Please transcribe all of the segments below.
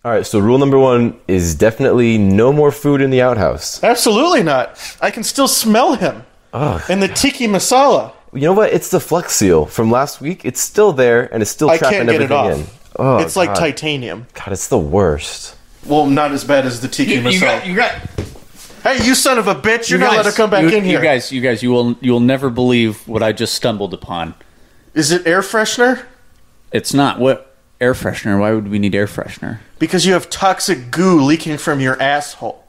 All right, so rule number 1 is definitely no more food in the outhouse. Absolutely not. I can still smell him. Ugh. And the tiki masala. You know what? It's the Flex Seal from last week. It's still there, and it's still I trapping can't get everything it off. in. Oh, it's like God. titanium. God, it's the worst. Well, not as bad as the tiki masala. You got. Hey, you son of a bitch! You're not let her come back in here. You guys, you will never believe what I just stumbled upon. Is it air freshener? It's not. What air freshener? Why would we need air freshener? Because you have toxic goo leaking from your asshole.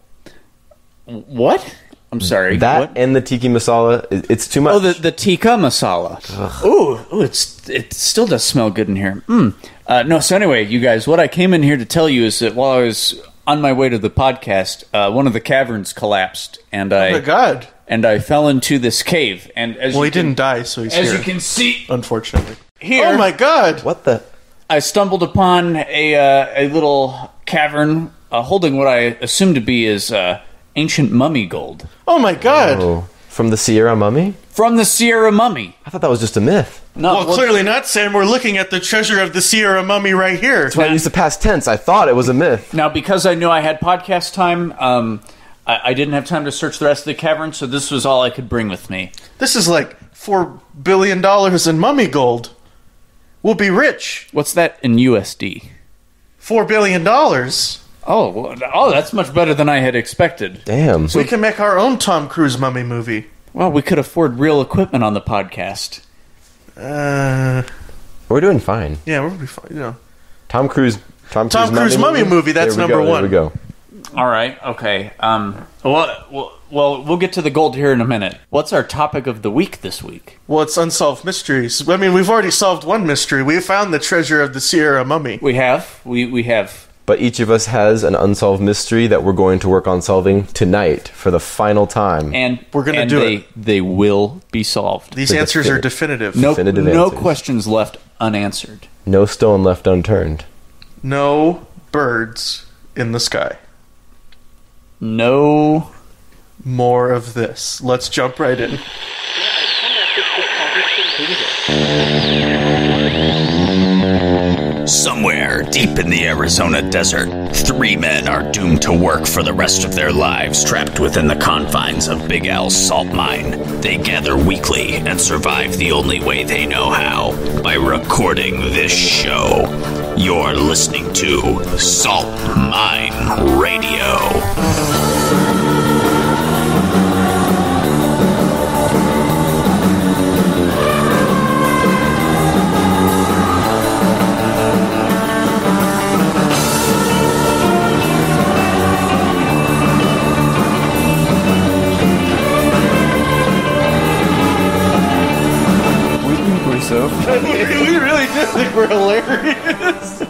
What? I'm sorry. That what? and the tiki masala, it's too much. Oh, the tikka masala. Ooh, it still does smell good in here. No, so anyway, you guys, what I came in here to tell you is that while I was on my way to the podcast, one of the caverns collapsed, and Oh my God! and I fell into this cave. And as Well, he didn't die, so he's as here. you can see Unfortunately. here, Oh my God! What the? I stumbled upon a little cavern holding what I assume to be is ancient mummy gold Oh my God! Oh, from the Sierra Mummy? from the Sierra Mummy. I thought that was just a myth. No, Well, clearly not, Sam. We're looking at the treasure of the Sierra Mummy right here. That's why I used the past tense. I thought it was a myth. Now, because I knew I had podcast time, I didn't have time to search the rest of the cavern, so this was all I could bring with me. This is like $4 billion in mummy gold. We'll be rich. What's that in USD? $4 billion. Oh, that's much better than I had expected. Damn. We can make our own Tom Cruise mummy movie. Well, we could afford real equipment on the podcast. We're doing fine. Yeah, we'll be fine. You know, Tom Cruise Cruise mummy movie, that's There we number go, one. There we go. All right, okay. Well, we'll get to the gold here in a minute. What's our topic of the week this week? Well, it's unsolved mysteries. I mean, we've already solved one mystery. We found the treasure of the Sierra Mummy. We have. We have. But each of us has an unsolved mystery that we're going to work on solving tonight for the final time. And We're gonna do it. They will be solved. These The answers are definitive. No definitive no answers. questions left unanswered. No stone left unturned. No birds in the sky. No. More of this. Let's jump right in. Somewhere deep in the Arizona desert, 3 men are doomed to work for the rest of their lives trapped within the confines of Big Al's Salt Mine. They gather weekly and survive the only way they know how, by recording this show. You're listening to Salt Mine Radio. We really do think we're hilarious.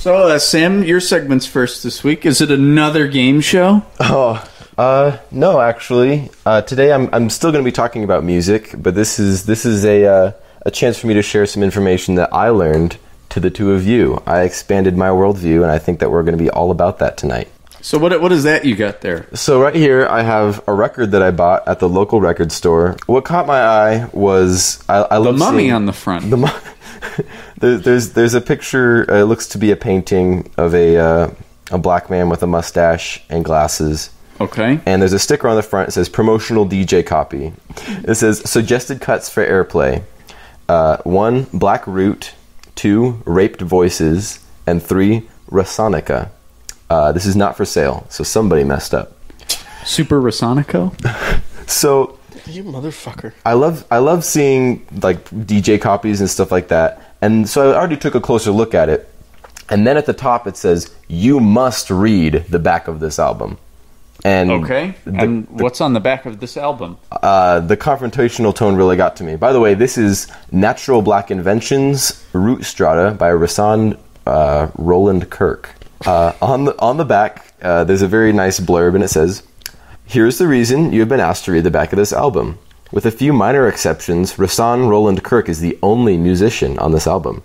So, Sam, your segment's first this week. Is it another game show? No, actually. Today I'm still going to be talking about music, but this is a chance for me to share some information that I learned to the two of you. I expanded my worldview, and I think that we're going to be all about that tonight. So what is that you got there? So right here, I have a record that I bought at the local record store. What caught my eye was I love The mummy seeing on the front. there's a picture. It looks to be a painting of a black man with a mustache and glasses. Okay. And there's a sticker on the front. It says promotional DJ copy. It says suggested cuts for airplay. 1, Black Root. 2, Raped Voices. And 3, Rasonica. This is not for sale, so somebody messed up. Super Rasonico? So You motherfucker. I love seeing like DJ copies and stuff like that. And so I already took a closer look at it. And then at the top it says, you must read the back of this album. And Okay. And what's on the back of this album? the confrontational tone really got to me. By the way, this is Natural Black Inventions, Root Strata by Rasan Roland Kirk. On the back, there's a very nice blurb, and it says, here's the reason you have been asked to read the back of this album. With a few minor exceptions, Rasan Roland Kirk is the only musician on this album.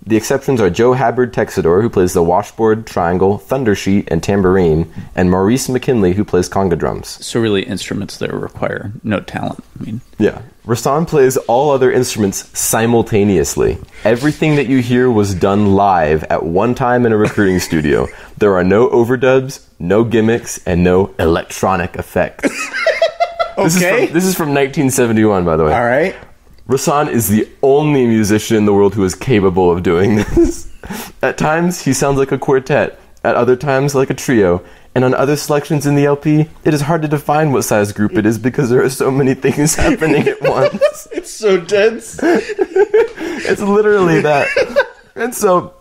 The exceptions are Joe Habbard Texador, who plays the washboard, triangle, thunder sheet, and tambourine, and Maurice McKinley, who plays conga drums. So really instruments that require no talent. I mean, Yeah. Rasan plays all other instruments simultaneously. Everything that you hear was done live at one time in a recording studio. There are no overdubs, no gimmicks, and no electronic effects. okay. This is from 1971, by the way. All right. Rasan is the only musician in the world who is capable of doing this. At times, he sounds like a quartet. At other times, like a trio. And on other selections in the LP, it is hard to define what size group it is because there are so many things happening at once. It's so dense. It's literally that. And so,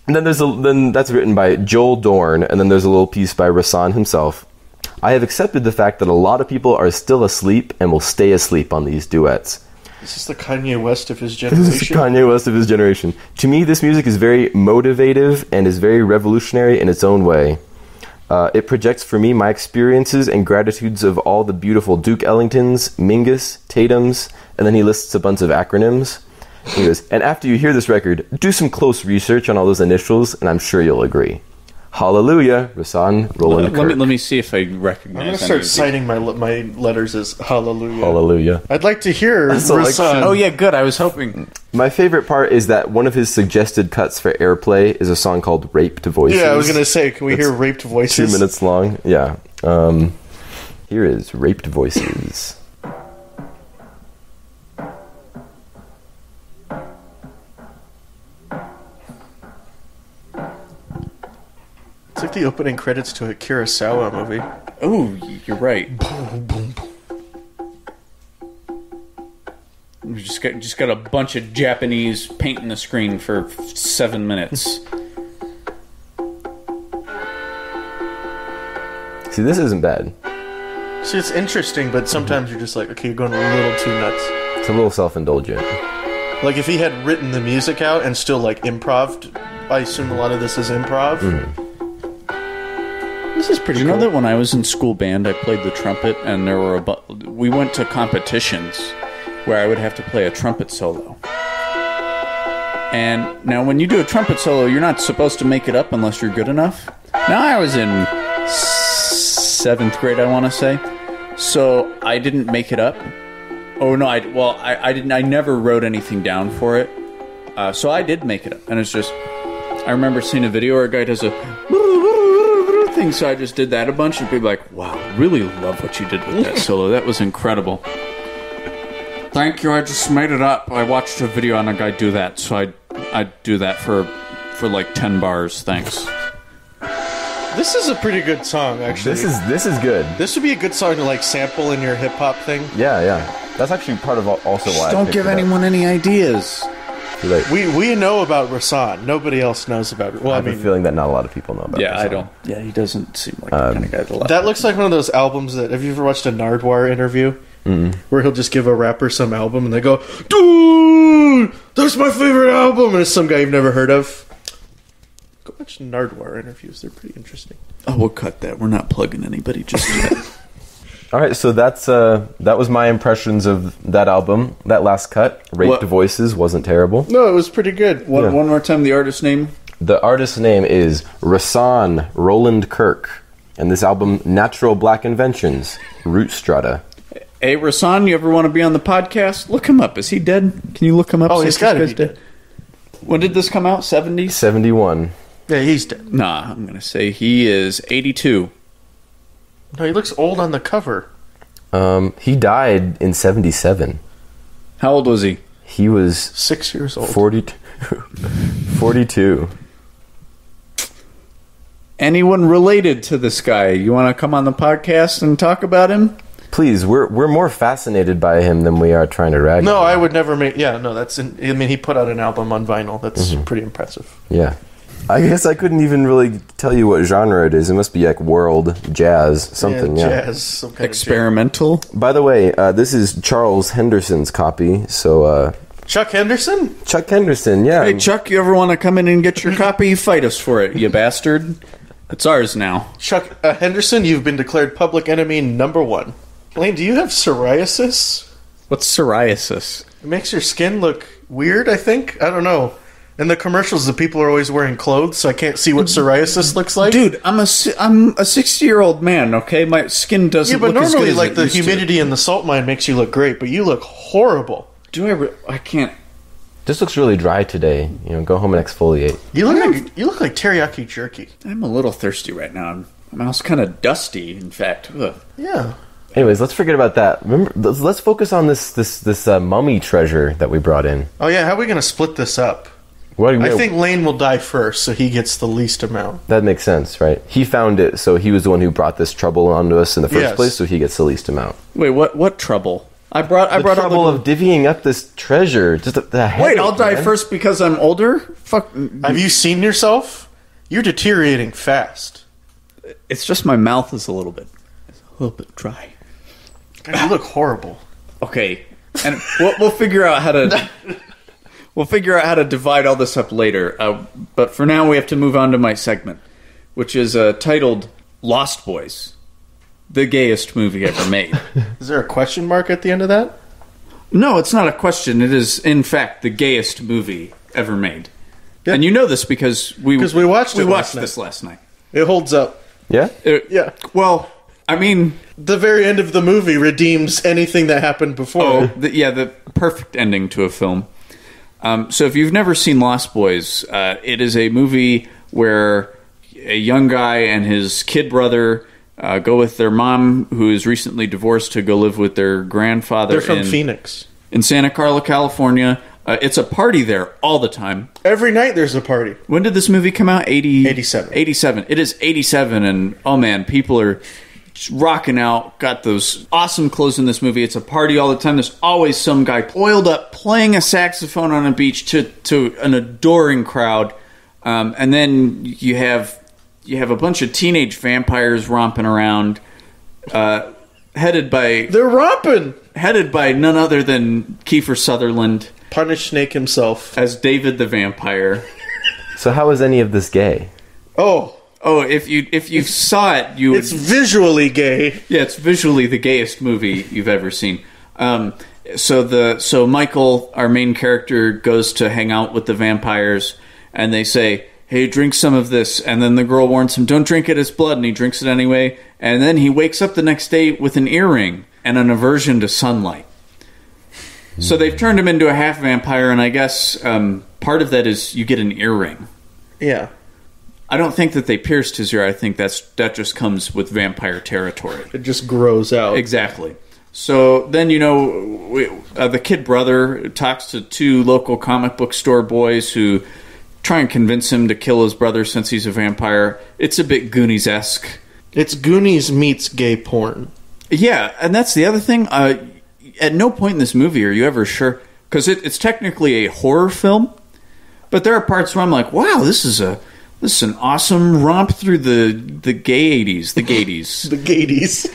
then that's written by Joel Dorn, and then there's a little piece by Rasan himself. I have accepted the fact that a lot of people are still asleep and will stay asleep on these duets. This is the Kanye West of his generation. This is Kanye West of his generation. To me, this music is very motivative and is very revolutionary in its own way. It projects for me my experiences and gratitudes of all the beautiful Duke Ellingtons, Mingus, Tatums, and then he lists a bunch of acronyms. He goes, and after you hear this record, do some close research on all those initials, and I'm sure you'll agree. Hallelujah, Rasan Roland Kirk. Let me see if I recognize. I'm going to start citing my letters as hallelujah. Hallelujah. I'd like to hear selection. Oh yeah, good. I was hoping. My favorite part is that one of his suggested cuts for airplay is a song called Raped Voices. Yeah, I was going to say, can we hear Raped Voices? 2 minutes long. Yeah. Here is Raped Voices. It's like the opening credits to a Kurosawa movie. Oh, you're right. We just got a bunch of Japanese painting the screen for 7 minutes. See, this isn't bad. See, it's interesting, but sometimes you're just like, okay, you're going a little too nuts. It's a little self-indulgent. Like, if he had written the music out and still, like, improv'd, I assume a lot of this is improv. This is pretty Did you cool. know that when I was in school band, I played the trumpet, and there were we went to competitions where I would have to play a trumpet solo. And now, when you do a trumpet solo, you're not supposed to make it up unless you're good enough. Now, I was in 7th grade, I want to say, so I didn't make it up. Oh no, I didn't. I never wrote anything down for it, so I did make it up. And it's just, I remember seeing a video where a guy does a thing, so I just did that a bunch, and people were like, wow, really love what you did with that solo. That was incredible. Thank you, I just made it up. I watched a video on a guy do that, so I'd do that for like 10 bars, thanks. This is a pretty good song, actually. This is good. This would be a good song to, like, sample in your hip-hop thing. Yeah. That's actually part of also why I Don't picked give it up. anyone any ideas. Too late. We know about Rasan. Nobody else knows about it. Well, I have a feeling that not a lot of people know about Yeah, this I song. don't. Yeah, he doesn't seem like the kind of guy to like. that looks like one of those albums that... Have you ever watched a Nardwuar interview? Where he'll just give a rapper some album and they go, dude, that's my favorite album, and it's some guy you've never heard of. Go watch Nardwuar interviews. They're pretty interesting. Oh, we'll cut that. We're not plugging anybody just yet. All right, so that was my impressions of that album. That last cut, Raped Voices, wasn't terrible. No, it was pretty good. One more time, the artist name? The artist's name is Rasan Roland Kirk, and this album, Natural Black Inventions, Root Strata. Hey, Rasan, you ever want to be on the podcast? Look him up. Is he dead? Can you look him up? Oh, See he's if got to this be guy's dead. When did this come out? 70s? 71. Yeah, he's dead. Nah, I'm going to say he is 82. No, he looks old on the cover. He died in 77. How old was he? He was 6 years old. 42. Anyone related to this guy? You want to come on the podcast and talk about him? Please, we're more fascinated by him than we are trying to rag No, him. I would never make... Yeah, no, I mean, he put out an album on vinyl. That's pretty impressive. Yeah. I guess I couldn't even really tell you what genre it is. It must be like world, jazz, something, yeah. Jazz, some kind Experimental? By the way, this is Charles Henderson's copy, so... of Chuck Henderson? Chuck Henderson, yeah. Hey, Chuck, you ever want to come in and get your copy? Fight us for it, you bastard. It's ours now. Chuck Henderson, you've been declared public enemy number 1. Layne, do you have psoriasis? What's psoriasis? It makes your skin look weird, I think. I don't know. And the commercials, the people are always wearing clothes, so I can't see what psoriasis looks like. Dude, I'm a 60-year-old man, okay? My skin doesn't Yeah, but look as normally, good as like, it the used to. humidity in the salt mine makes you look great, but you look horrible. I can't... This looks really dry today. Go home and exfoliate. You look like teriyaki jerky. I'm a little thirsty right now. I'm also kind of dusty, in fact. Ugh. Yeah. Anyways, let's forget about that. Remember, let's focus on this mummy treasure that we brought in. Oh, yeah, how are we going to split this up? I think Layne will die first, so he gets the least amount. That makes sense, right? He found it, so he was the one who brought this trouble onto us in the first place, so he gets the least amount. Wait, what trouble? I brought the trouble of divvying up this treasure. Just the headache, Wait, I'll die first because I'm older? Fuck. Have you seen yourself? You're deteriorating fast. It's just my mouth is a little bit dry. God, you look horrible. Okay, and we'll figure out how to divide all this up later. But for now, we have to move on to my segment, which is titled "Lost Boys," the gayest movie ever made. Is there a question mark at the end of that? No, it's not a question. It is, in fact, the gayest movie ever made. Yeah. And you know this because we watched this last night. It holds up. Yeah? Yeah. Well, I mean... The very end of the movie redeems anything that happened before. The perfect ending to a film. So if you've never seen Lost Boys, it is a movie where a young guy and his kid brother go with their mom, who is recently divorced, to go live with their grandfather. They're from Phoenix. In Santa Carla, California. It's a party there all the time. Every night there's a party. When did this movie come out? 87. 87. It is 87, and oh man, people are just rocking out, got those awesome clothes in this movie. It's a party all the time. There's always some guy oiled up playing a saxophone on a beach to an adoring crowd. And then you have a bunch of teenage vampires romping around, headed by none other than Kiefer Sutherland, Punished Snake himself, as David the Vampire. So how is any of this gay? Oh, if you saw it, you would... It's visually gay. Yeah, it's visually the gayest movie you've ever seen. So Michael, our main character, goes to hang out with the vampires, and they say, "Hey, drink some of this." And then the girl warns him, "Don't drink it, it's blood," and he drinks it anyway. And then he wakes up the next day with an earring and an aversion to sunlight. So they've turned him into a half vampire, and I guess part of that is you get an earring. Yeah. I don't think that they pierced his ear. I think that just comes with vampire territory. It just grows out. Exactly. So then, the kid brother talks to two local comic book store boys who try and convince him to kill his brother since he's a vampire. It's a bit Goonies-esque. It's Goonies meets gay porn. Yeah, and that's the other thing. At no point in this movie are you ever sure, because it's technically a horror film, but there are parts where I'm like, wow, this is an awesome romp through the gay 80s, the gayties. The gayties.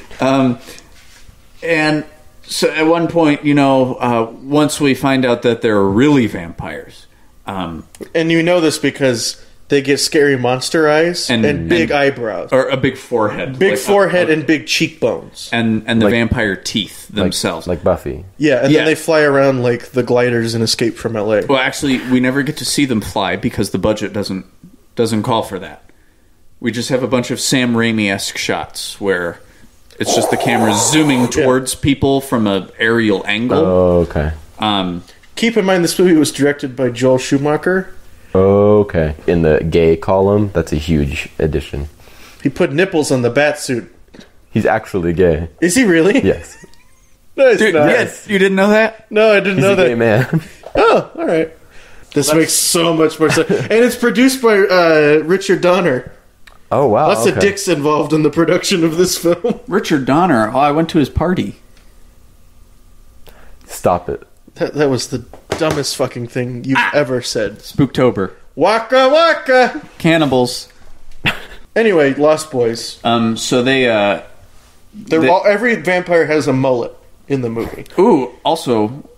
And so at one point, once we find out that they're really vampires. And you know this because they get scary monster eyes and big eyebrows. Or a big forehead. Big forehead and big cheekbones. And the vampire teeth themselves. Like Buffy. Yeah, and then they fly around like the gliders in Escape from LA. Well, actually, we never get to see them fly because the budget doesn't call for that. We just have a bunch of Sam Raimi-esque shots where it's just the camera zooming towards people from an aerial angle. Oh, okay. Keep in mind, this movie was directed by Joel Schumacher. Okay. In the gay column, that's a huge addition. He put nipples on the bat suit. He's actually gay. Is he really? Yes. No, he's Dude, not. yes, you didn't know that? No, I didn't He's know a that. gay man. Oh, all right. This makes so much more sense. And it's produced by Richard Donner. Oh, wow. Lots of dicks involved in the production of this film. Richard Donner. Oh, I went to his party. Stop it. That was the dumbest fucking thing you've ever said. Spooktober. Waka waka! Cannibals. Anyway, Lost Boys. So they every vampire has a mullet in the movie. Ooh, also,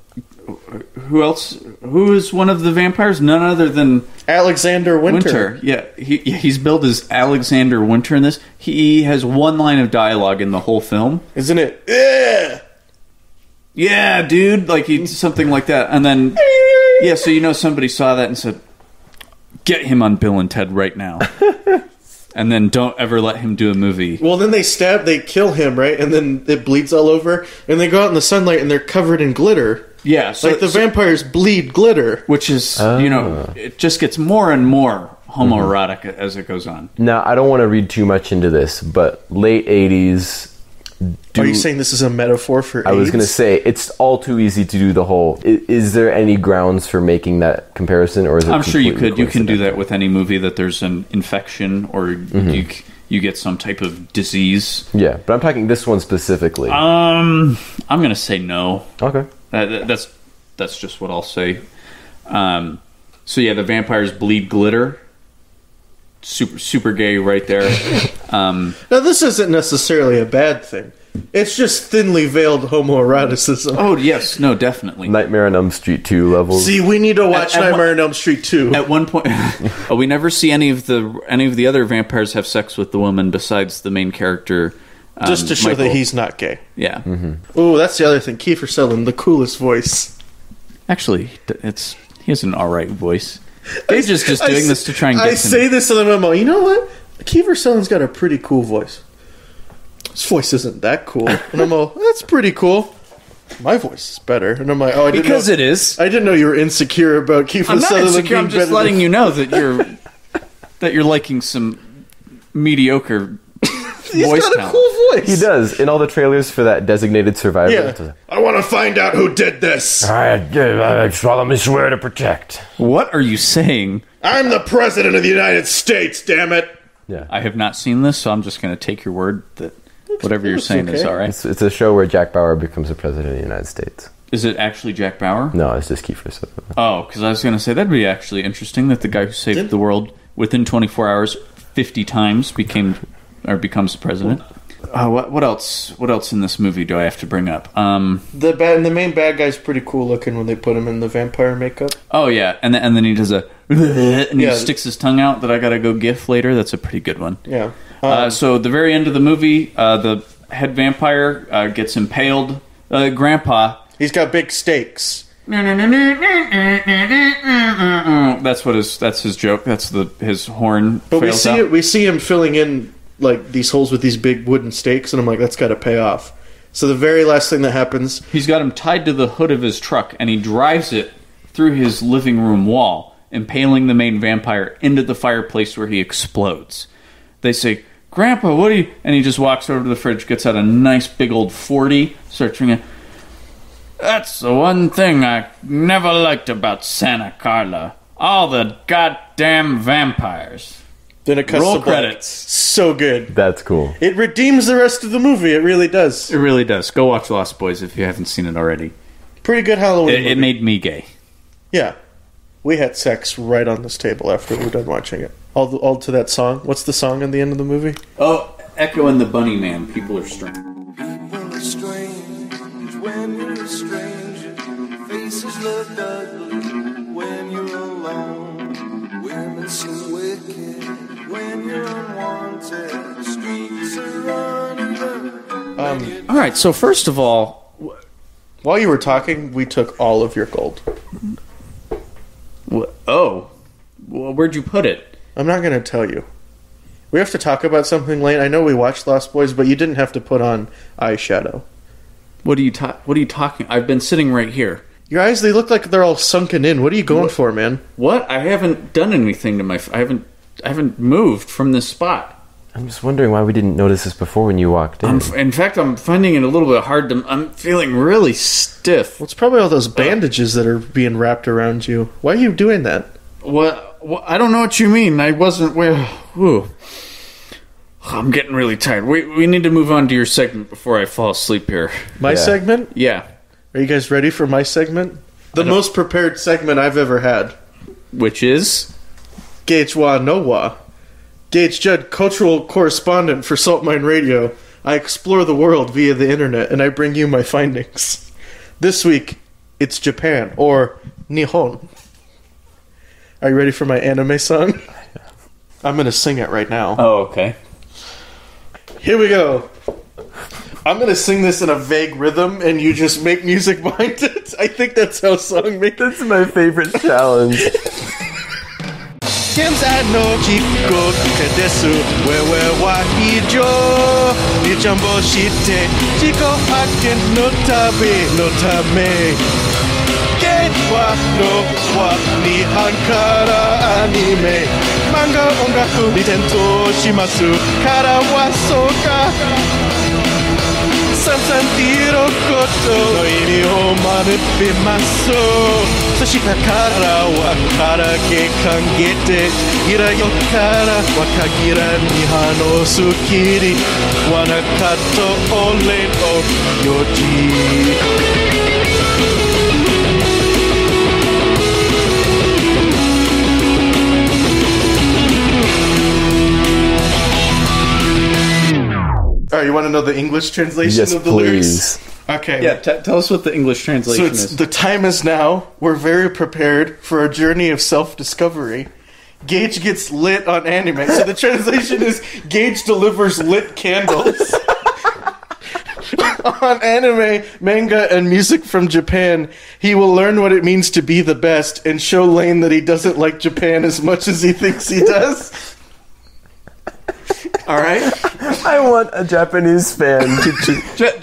who else? Who is one of the vampires? None other than Alexander Winter. Yeah, he's billed as Alexander Winter in this. He has one line of dialogue in the whole film. Isn't it? Yeah! Yeah, dude, like something like that. And then, yeah, so somebody saw that and said, get him on Bill and Ted right now. And then don't ever let him do a movie. Well, then they kill him, right? And then it bleeds all over. And they go out in the sunlight and they're covered in glitter. Yeah. So, like the vampires bleed glitter. Which is, it just gets more and more homoerotic as it goes on. Now, I don't want to read too much into this, but late 80s... Are you saying this is a metaphor for AIDS? I was going to say, it's all too easy to do the whole... Is there any grounds for making that comparison, or is it I'm sure you could. You can do coincidental? that with any movie that there's an infection or you get some type of disease. Yeah, but I'm talking this one specifically. I'm going to say no. Okay. That's just what I'll say. So yeah, the vampires bleed glitter. Super gay right there. Now, this isn't necessarily a bad thing. It's just thinly veiled homoeroticism. Oh, yes. No, definitely. Nightmare on Elm Street 2 levels. See, we need to watch Nightmare on Elm Street 2. At one point, we never see any of the other vampires have sex with the woman besides the main character. Just to show Michael. that he's not gay. Yeah. Oh, that's the other thing. Kiefer Sutherland, the coolest voice. Actually, he has an all right voice. Gage is just doing this to try and get I say this to the memo. You know what? Kiefer Sutherland's got a pretty cool voice. His voice isn't that cool. And I'm all, that's pretty cool. My voice is better. And I'm like, oh, I didn't know. it is. I didn't know you were insecure about Kiefer I'm not Sutherland insecure. being I'm just better letting than... you know that you're liking some mediocre He's voice got a talent. cool voice. He does. In all the trailers for that Designated Survivor. Yeah. I want to find out who did this. I solemnly swear to protect. What are you saying? I'm the president of the United States, damn it. Yeah. I have not seen this, so I'm just going to take your word that whatever you're saying is okay. all right. It's a show where Jack Bauer becomes the president of the United States. Is it actually Jack Bauer? No, it's just Kiefer Sutherland. Oh, because I was going to say that'd be actually interesting that the guy who saved the world within 24 hours 50 times becomes the president. What else? What else in this movie do I have to bring up? The main bad guy's pretty cool looking when they put him in the vampire makeup. Oh yeah, and then he does a and he Yeah. sticks his tongue out that I gotta go gif later. That's a pretty good one. Yeah. So at the very end of the movie, the head vampire gets impaled. Grandpa. He's got big stakes. That's his joke. That's his horn. But we fails out. we see him filling in like these holes with these big wooden stakes, and I'm like, that's got to pay off. So the very last thing that happens, He's got him tied to the hood of his truck, and he drives it through his living room wall, impaling the main vampire into the fireplace where he explodes. They say, "Grandpa, what are you?" And he just walks over to the fridge, gets out a nice big old 40, starts drinking. That's the one thing I never liked about Santa Carla. All the goddamn vampires. then it cuts Roll to black. credits. So good. That's cool. It redeems the rest of the movie. It really does. It really does. Go watch Lost Boys if you haven't seen it already. Pretty good Halloween movie. It made me gay. Yeah. We had sex right on this table after we were done watching it. All to that song. What's the song at the end of the movie? Oh, Echo and the Bunny Man. People are strange. People are strange when you're a stranger. Faces look ugly when you're alone. Women seem wicked when you're unwanted. Streets are running. All right, so first of all, While you were talking, we took all of your gold. well, where'd you put it? I'm not going to tell you. We have to talk about something, Lane. I know we watched Lost Boys, but you didn't have to put on eyeshadow. What are you talking? I've been sitting right here. Your eyes, they look like they're all sunken in. What are you going for, man? What? I haven't done anything to my. I haven't moved from this spot. I'm just wondering why we didn't notice this before when you walked in. In fact, I'm finding it a little bit hard to. I'm feeling really stiff. Well, it's probably all those bandages that are being wrapped around you. Why are you doing that? What? I don't know what you mean. I wasn't. Ooh. I'm getting really tired. We need to move on to your segment before I fall asleep here. My Yeah. segment? Yeah. Are you guys ready for my segment? The most prepared segment I've ever had. Which is? Gage Wa Nowa. Gage Judd, cultural correspondent for Salt Mine Radio. I explore the world via the internet, and I bring you my findings. This week, it's Japan, or Nihon. Are you ready for my anime song? I'm going to sing it right now. Oh, okay. Here we go. I'm going to sing this in a vague rhythm, and you just make music behind it. I think that's how song makes. That's my favorite challenge. 現在の時刻です。Where は以上にジャンボして自己発見の旅のためゲイはのは日本からアニメ漫画音楽に転倒しますからはそうか散々言うことの意味を学びますそしたからはからけ考えていらよから若ぎらに話すきりわなかと俺のよじAll right, you want to know the English translation Yes, of the please. lyrics? Okay. Yeah, tell us what the English translation So it's is. the time is now. We're very prepared for a journey of self-discovery. Gage gets lit on anime. So the translation is Gage delivers lit candles on anime, manga, and music from Japan. He will learn what it means to be the best and show Layne that he doesn't like Japan as much as he thinks he does. All right. I want a Japanese fan to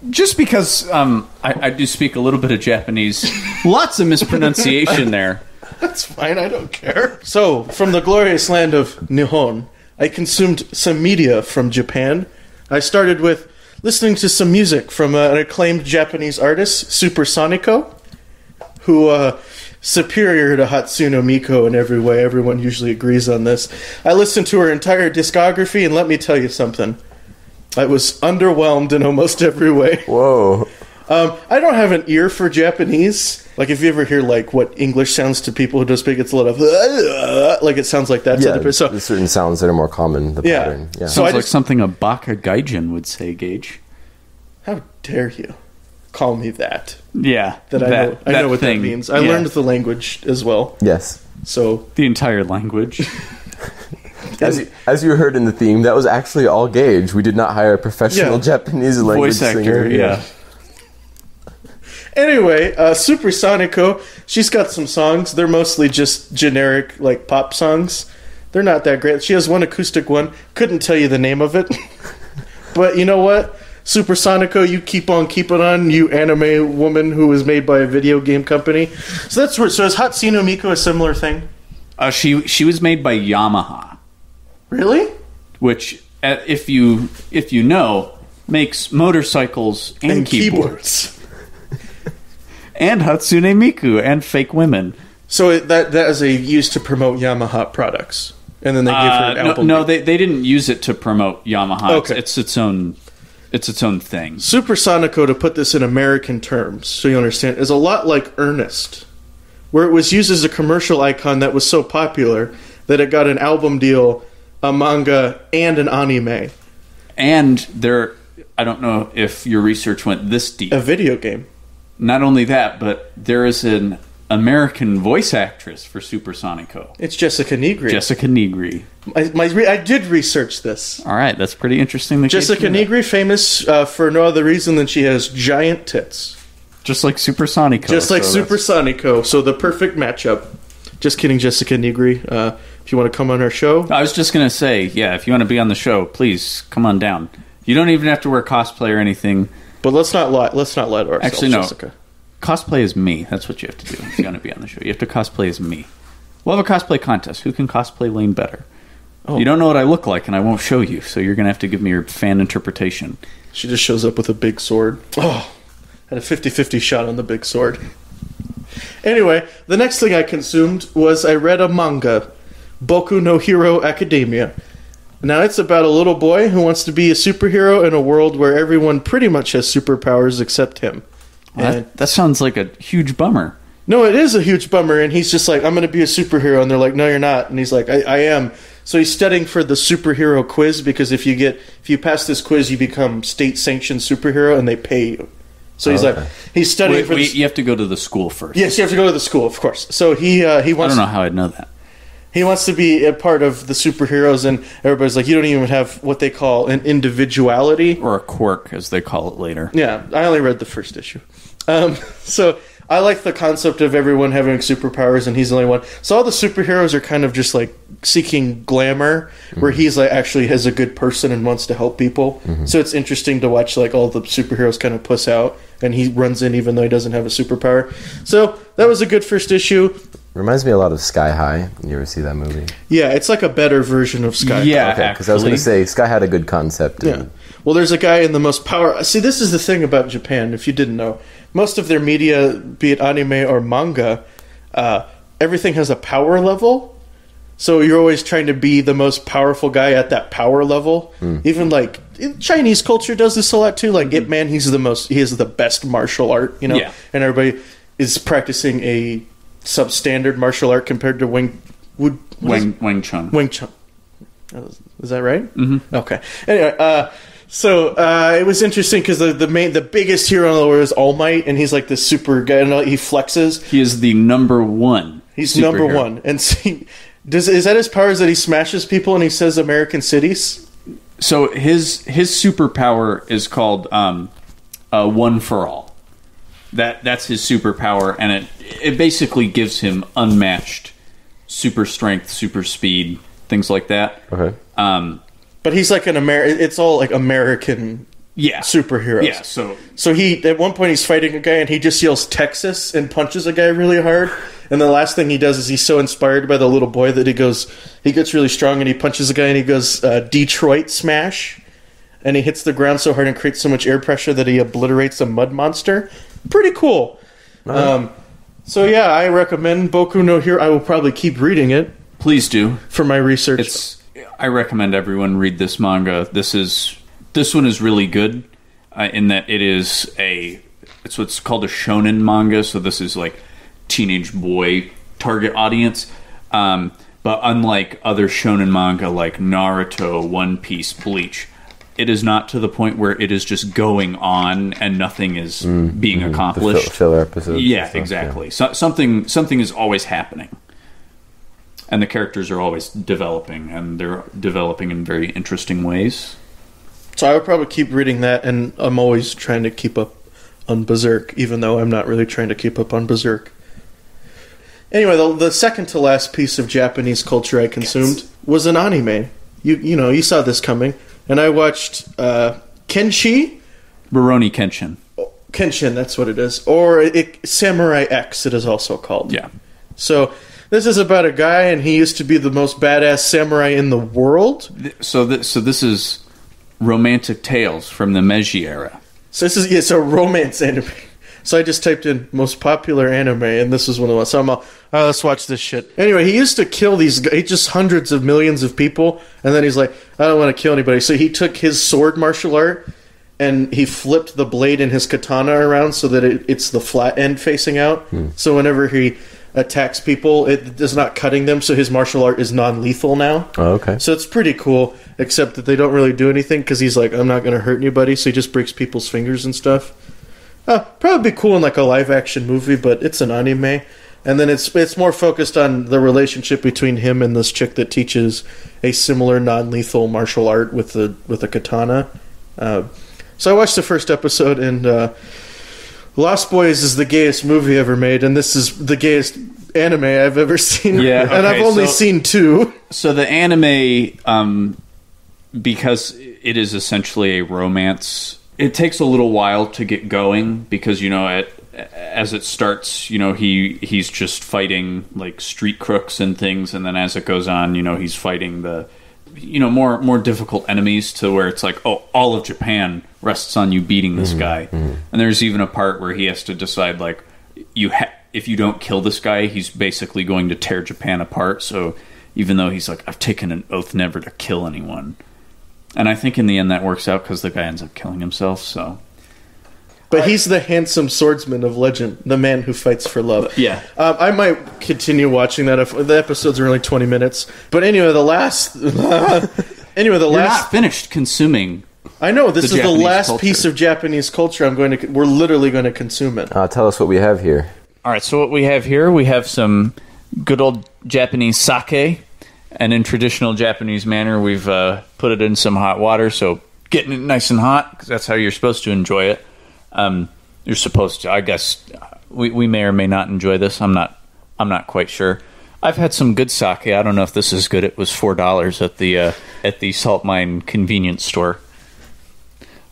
Just because I do speak a little bit of Japanese, lots of mispronunciation there. That's fine, I don't care. So, from the glorious land of Nihon, I consumed some media from Japan. I started with listening to some music from an acclaimed Japanese artist, Supersonico, who superior to Hatsune Miku in every way. Everyone usually agrees on this. I listened to her entire discography, and let me tell you something. I was underwhelmed in almost every way. Whoa. I don't have an ear for Japanese. Like, if you ever hear, like, what English sounds to people who don't speak, it's a lot of, like, it sounds like that. Yeah, there's certain sounds that are more common, the pattern. Yeah. So Sounds like something a Baka Gaijin would say, Gage. How dare you call me that? Yeah. I know what that means. I learned the language as well. Yes. So the entire language. As you heard in the theme, that was actually all Gage. We did not hire a professional Japanese language voice actor, singer. yeah. Anyway, Supersonico, she's got some songs. They're mostly just generic, like, pop songs. They're not that great. She has one acoustic one. Couldn't tell you the name of it. But you know what? Supersonico, you keep on keeping on, you anime woman who was made by a video game company. So that's where. So is Hatsune Miku a similar thing? She was made by Yamaha, Really? which, if you know, makes motorcycles and keyboards. And Hatsune Miku and fake women. So that is used to promote Yamaha products, and then they give her an album. No, they didn't use it to promote Yamaha. Okay. It's its own thing. Supersonico, to put this in American terms, so you understand, is a lot like Ernest, where it was used as a commercial icon that was so popular that it got an album deal, a manga, and an anime. And I don't know if your research went this deep. A video game. Not only that, but there is an American voice actress for Supersonico. It's Jessica Negri. Jessica Negri. I did research this. All right, that's pretty interesting. Jessica Negri, famous for no other reason than she has giant tits. Just like Supersonico. Just like Supersonico, so the perfect matchup. Just kidding, Jessica Negri. If you want to come on our show. I was just going to say, yeah, if you want to be on the show, please come on down. You don't even have to wear cosplay or anything. But let's not lie to ourselves, Actually, no. Jessica. Cosplay is me. That's what you have to do if you want to be on the show. You have to cosplay as me. We'll have a cosplay contest. Who can cosplay Layne better? Oh. You don't know what I look like, and I won't show you, so you're going to have to give me your fan interpretation. She just shows up with a big sword. Oh, had a 50-50 shot on the big sword. Anyway, the next thing I consumed was I read a manga, Boku no Hero Academia. Now, it's about a little boy who wants to be a superhero in a world where everyone pretty much has superpowers except him. Well, that sounds like a huge bummer. No, it is a huge bummer, and he's just like, I'm going to be a superhero, and they're like, no, you're not. And he's like, I am. So he's studying for the superhero quiz, because if you pass this quiz, you become state-sanctioned superhero, and they pay you. So he's studying for this. You have to go to the school first. Yes, you have to go to the school, of course. So he wants. I don't know how I'd know that. He wants to be a part of the superheroes, and everybody's like, you don't even have what they call an individuality. Or a quirk, as they call it later. Yeah, I only read the first issue. So I like the concept of everyone having superpowers and he's the only one. So all the superheroes are kind of just like seeking glamour, where he's like actually has a good person and wants to help people. So it's interesting to watch like all the superheroes kind of puss out, and he runs in even though he doesn't have a superpower. So that was a good first issue. Reminds me a lot of Sky High. You ever see that movie? Yeah, it's like a better version of Sky. Yeah, Okay, because I was going to say Sky had a good concept. Yeah. Well, there's a guy in the most power... See, this is the thing about Japan, if you didn't know. Most of their media, be it anime or manga, everything has a power level. So you're always trying to be the most powerful guy at that power level. Even like Chinese culture does this a lot too. Like Ip Man, he has the best martial art, you know? Yeah. And everybody is practicing a substandard martial art compared to Wing Chun. Wing Chun. Is that right? Mm-hmm. Okay. Anyway, so it was interesting because the biggest hero in the world is All Might, and he's like this super guy, and he flexes. He is the number one. He's superhero. number one, and see, is that his power? Is that he smashes people and he says American cities? So his superpower is called One for All. That's his superpower, and it basically gives him unmatched super strength, super speed, things like that. Okay. But he's like an it's all like American superheroes. Yeah, so he at one point he's fighting a guy and he just yells Texas and punches a guy really hard. And the last thing he does is he's so inspired by the little boy that he gets really strong and he punches a guy and he goes Detroit Smash. And he hits the ground so hard and creates so much air pressure that he obliterates a mud monster. Pretty cool. So yeah, I recommend Boku no Hero. I will probably keep reading it. Please do. For my research. I recommend everyone read this manga. This one is really good in that it's what's called a shonen manga. So this is like teenage boy target audience. But unlike other shonen manga like Naruto, One Piece, Bleach, it is not to the point where it is just going on and nothing is being accomplished. The filler episodes. Yeah, exactly. Yeah. So, something is always happening. And the characters are always developing, and they're developing in very interesting ways. So I would probably keep reading that, and I'm always trying to keep up on Berserk, even though I'm not really trying to keep up on Berserk. Anyway, the second to last piece of Japanese culture I consumed was an anime. You saw this coming. And I watched Kenshi. Rurouni Kenshin. Kenshin, that's what it is. Or Samurai X, it is also called. Yeah. So this is about a guy, and he used to be the most badass samurai in the world. So this is romantic tales from the Meiji era. So this is it's a romance anime. So I just typed in most popular anime, and this is one of them. So I'm all, let's watch this shit. Anyway, he used to kill just hundreds of millions of people, and then he's like, I don't want to kill anybody. So he took his sword martial art, and he flipped the blade in his katana around so that it's the flat end facing out. So whenever he attacks people, it is not cutting them, so his martial art is non-lethal now. Oh, okay. So it's pretty cool, except that they don't really do anything, because he's like, I'm not going to hurt anybody, so he just breaks people's fingers and stuff. Probably be cool in like a live-action movie, but it's an anime. And then it's more focused on the relationship between him and this chick that teaches a similar non-lethal martial art with a katana. So I watched the first episode, and Lost Boys is the gayest movie ever made, and this is the gayest anime I've ever seen. Yeah, okay, and I've only seen 2. So the anime, because it is essentially a romance, it takes a little while to get going because, as it starts, he's just fighting like street crooks and things, and then as it goes on, he's fighting the more difficult enemies to where it's like, oh, all of Japan rests on you beating this guy. And there's even a part where he has to decide like if you don't kill this guy, he's basically going to tear Japan apart. So even though he's like, I've taken an oath never to kill anyone. And I think in the end that works out because the guy ends up killing himself. So, but he's the handsome swordsman of legend, the man who fights for love. Yeah. I might continue watching that. The episodes are only 20 minutes. But anyway, You're not finished consuming. I know this is the last culture. piece of Japanese culture. We're literally going to consume it. Tell us what we have here. All right. So what we have here, we have some good old Japanese sake. And in traditional Japanese manner, we've put it in some hot water, so getting it nice and hot, because that's how you're supposed to enjoy it. You're supposed to, I guess, we may or may not enjoy this. I'm not quite sure. I've had some good sake. I don't know if this is good. It was $4 at the Salt Mine convenience store.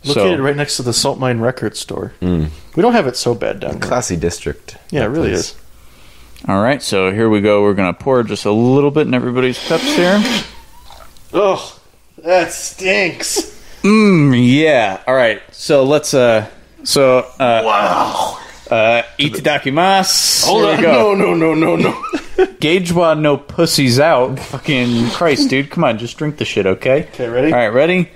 Located right next to the Salt Mine record store. We don't have it so bad down there. Classy district. Yeah, it really is. All right, so here we go. We're going to pour just a little bit in everybody's cups here. Oh, that stinks. Yeah. All right, so let's... wow. Itadakimasu. Hold Here on. we go. No. Gage wa no pussies out. Fucking Christ, dude. Come on, just drink the shit, okay? Okay, ready? All right, ready?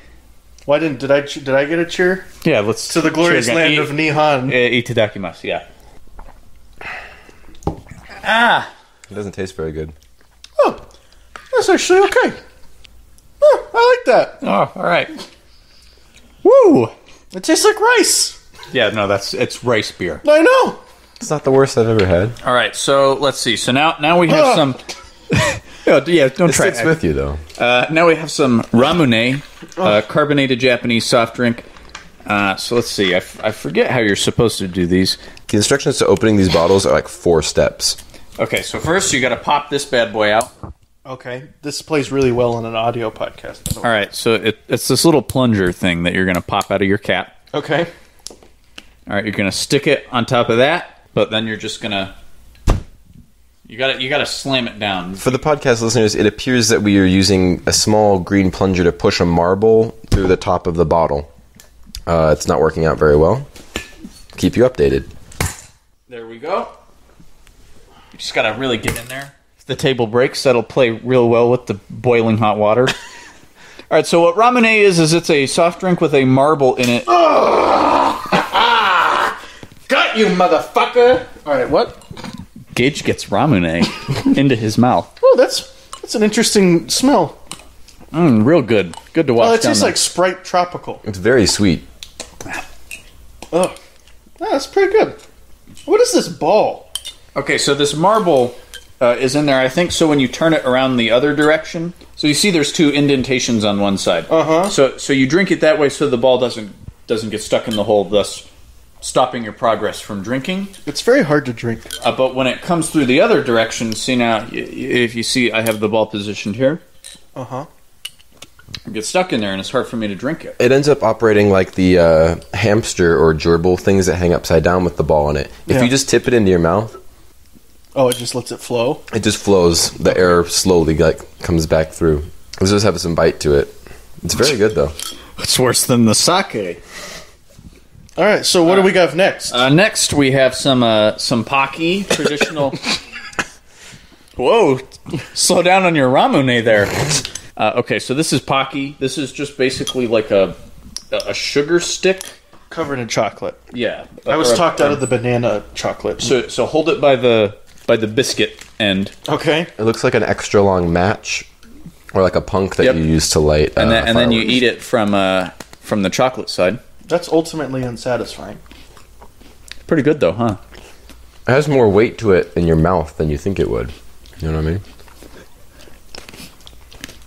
Why did I get a cheer? Yeah, let's... To the glorious cheer land again. of Nihon. Itadakimasu, yeah. Ah! It doesn't taste very good. Oh, that's actually okay. Oh, I like that. Oh, all right. Woo! It tastes like rice. Yeah, no, it's rice beer. I know. It's not the worst I've ever had. All right, so let's see. So now we have some... yeah, don't It try sticks with you, though. now we have some ramune, carbonated Japanese soft drink. So let's see. I forget how you're supposed to do these. The instructions to opening these bottles are like 4 steps. Okay, so first you got to pop this bad boy out. Okay, this plays really well on an audio podcast. All right, so it's this little plunger thing that you're going to pop out of your cap. Okay. All right, you're going to stick it on top of that, but then you're just going to... You got to slam it down. For the podcast listeners, it appears that we are using a small green plunger to push a marble through the top of the bottle. It's not working out very well. Keep you updated. There we go. You just got to really get in there. If the table breaks, that'll play real well with the boiling hot water. All right, so what ramune is it's a soft drink with a marble in it. Got you, motherfucker! Alright, what? Gage gets ramune into his mouth. Oh, that's an interesting smell. Real good. Good to watch. Oh, it down tastes there. like Sprite Tropical. It's very sweet. Oh, that's pretty good. What is this ball? Okay, so this marble is in there, I think, so when you turn it around the other direction, so you see there's 2 indentations on one side. Uh-huh. So you drink it that way so the ball doesn't get stuck in the hole, thus stopping your progress from drinking. It's very hard to drink. But when it comes through the other direction, see now, if you see, I have the ball positioned here. Uh-huh. It gets stuck in there, and it's hard for me to drink it. It ends up operating like the hamster or gerbil things that hang upside down with the ball in it. If Yeah. you just tip it into your mouth, Oh, it just lets it flow? it just flows. The air slowly comes back through. It does have some bite to it. It's very good, though. It's worse than the sake. Alright, so what do we got next? Next, we have some Pocky, traditional... Whoa, slow down on your ramune there. Okay, so this is Pocky. This is just basically like a sugar stick. Covered in chocolate. Yeah. I was talked out of the banana chocolate. So hold it by the biscuit end. Okay. It looks like an extra long match or like a punk that Yep. you use to light And then you fireworks. eat it from the chocolate side. That's ultimately unsatisfying. Pretty good though, huh? It has more weight to it in your mouth than you think it would. You know what I mean?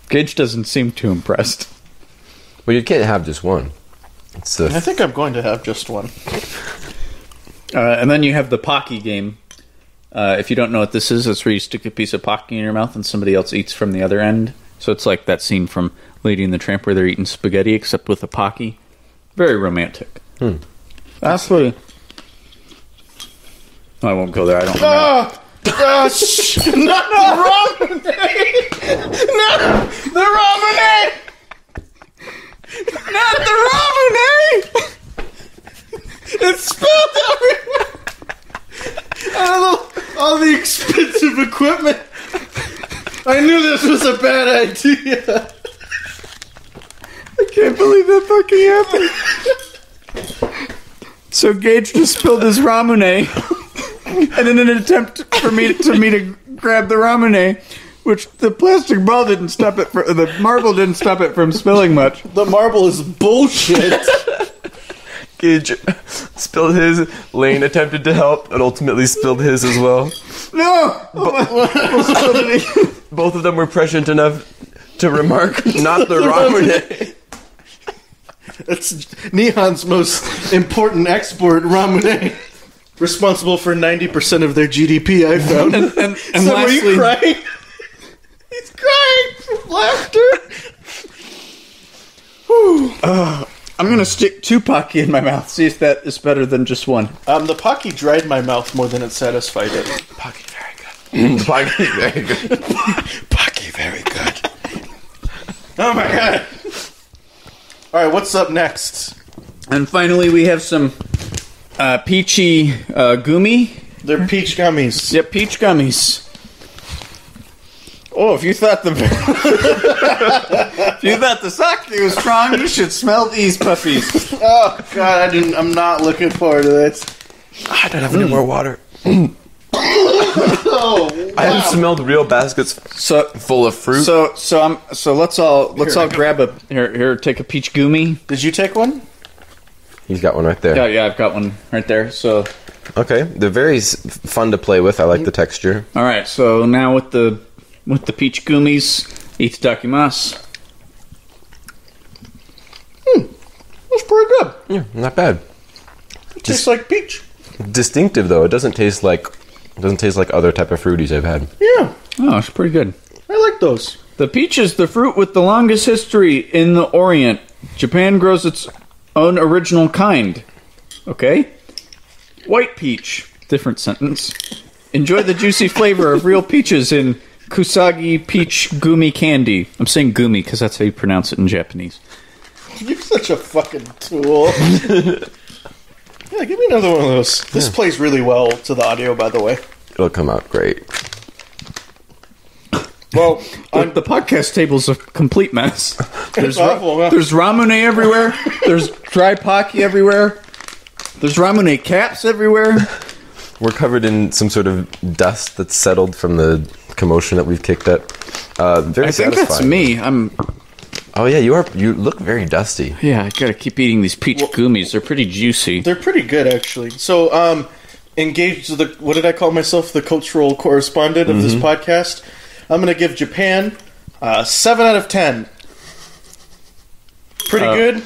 Gage doesn't seem too impressed. Well, you can't have just one. It's I think I'm going to have just one. And then you have the Pocky game. If you don't know what this is, it's where you stick a piece of Pocky in your mouth and somebody else eats from the other end. So it's like that scene from Lady and the Tramp where they're eating spaghetti except with a Pocky. Very romantic. That's what... I won't go there. I don't know. Not the ramen! Not the ramen! Not the ramen! It's spilled everywhere! All the expensive equipment. I knew this was a bad idea. I can't believe that fucking happened. So Gage just spilled his ramune, and in an attempt for me to grab the ramune, which the plastic ball didn't stop it. The marble didn't stop it from spilling much. The marble is bullshit. Gage spilled his. Layne attempted to help, but ultimately spilled his as well. No, Both of them were prescient enough to remark, "Not the ramen." That's Nihon's most important export, ramen. responsible for 90% of their GDP, I found. And So were you lastly, crying? He's crying from laughter. I'm going to stick 2 Pocky in my mouth. See if that is better than just one. The Pocky dried my mouth more than it satisfied it. Pocky, very good. Pocky, very good. Pocky, very good. Oh my god. Alright, what's up next? And finally, we have some peachy gummy. They're peach gummies. Yep, peach gummies. Oh, if you thought the sake was strong, you should smell these puppies. Oh god, I'm not looking forward to this. I don't have any more water. Oh, I haven't smelled real baskets full of fruit. So let's all grab a here. Take a peach gummy. did you take one? He's got one right there. Yeah, I've got one right there. So Okay, they're very fun to play with. I like the texture. all right. So now with the peach gummies, itadakimasu. That's pretty good. Yeah, not bad. It tastes like peach. Distinctive though. It doesn't taste like other type of fruities I've had. Yeah, Oh, it's pretty good. I like those. The peach is the fruit with the longest history in the Orient. Japan grows its own original kind. Okay? White peach. Different sentence. Enjoy the juicy flavor of real peaches in Kusagi peach gumi candy. I'm saying gumi because that's how you pronounce it in Japanese. You're such a fucking tool. Yeah, give me another one of those. This plays really well to the audio, by the way. It'll come out great. Well, The podcast table's a complete mess. There's, awful, yeah. there's ramune everywhere. There's dry pocky everywhere. There's ramune caps everywhere. We're covered in some sort of dust that's settled from the commotion that we've kicked up. Very I think satisfying. that's me. Oh yeah, you are. You look very dusty. Yeah, I gotta keep eating these peach gummies. They're pretty juicy. they're pretty good, actually. So, engaged what did I call myself? The cultural correspondent of this podcast. I'm going to give Japan 7 out of 10. Pretty good?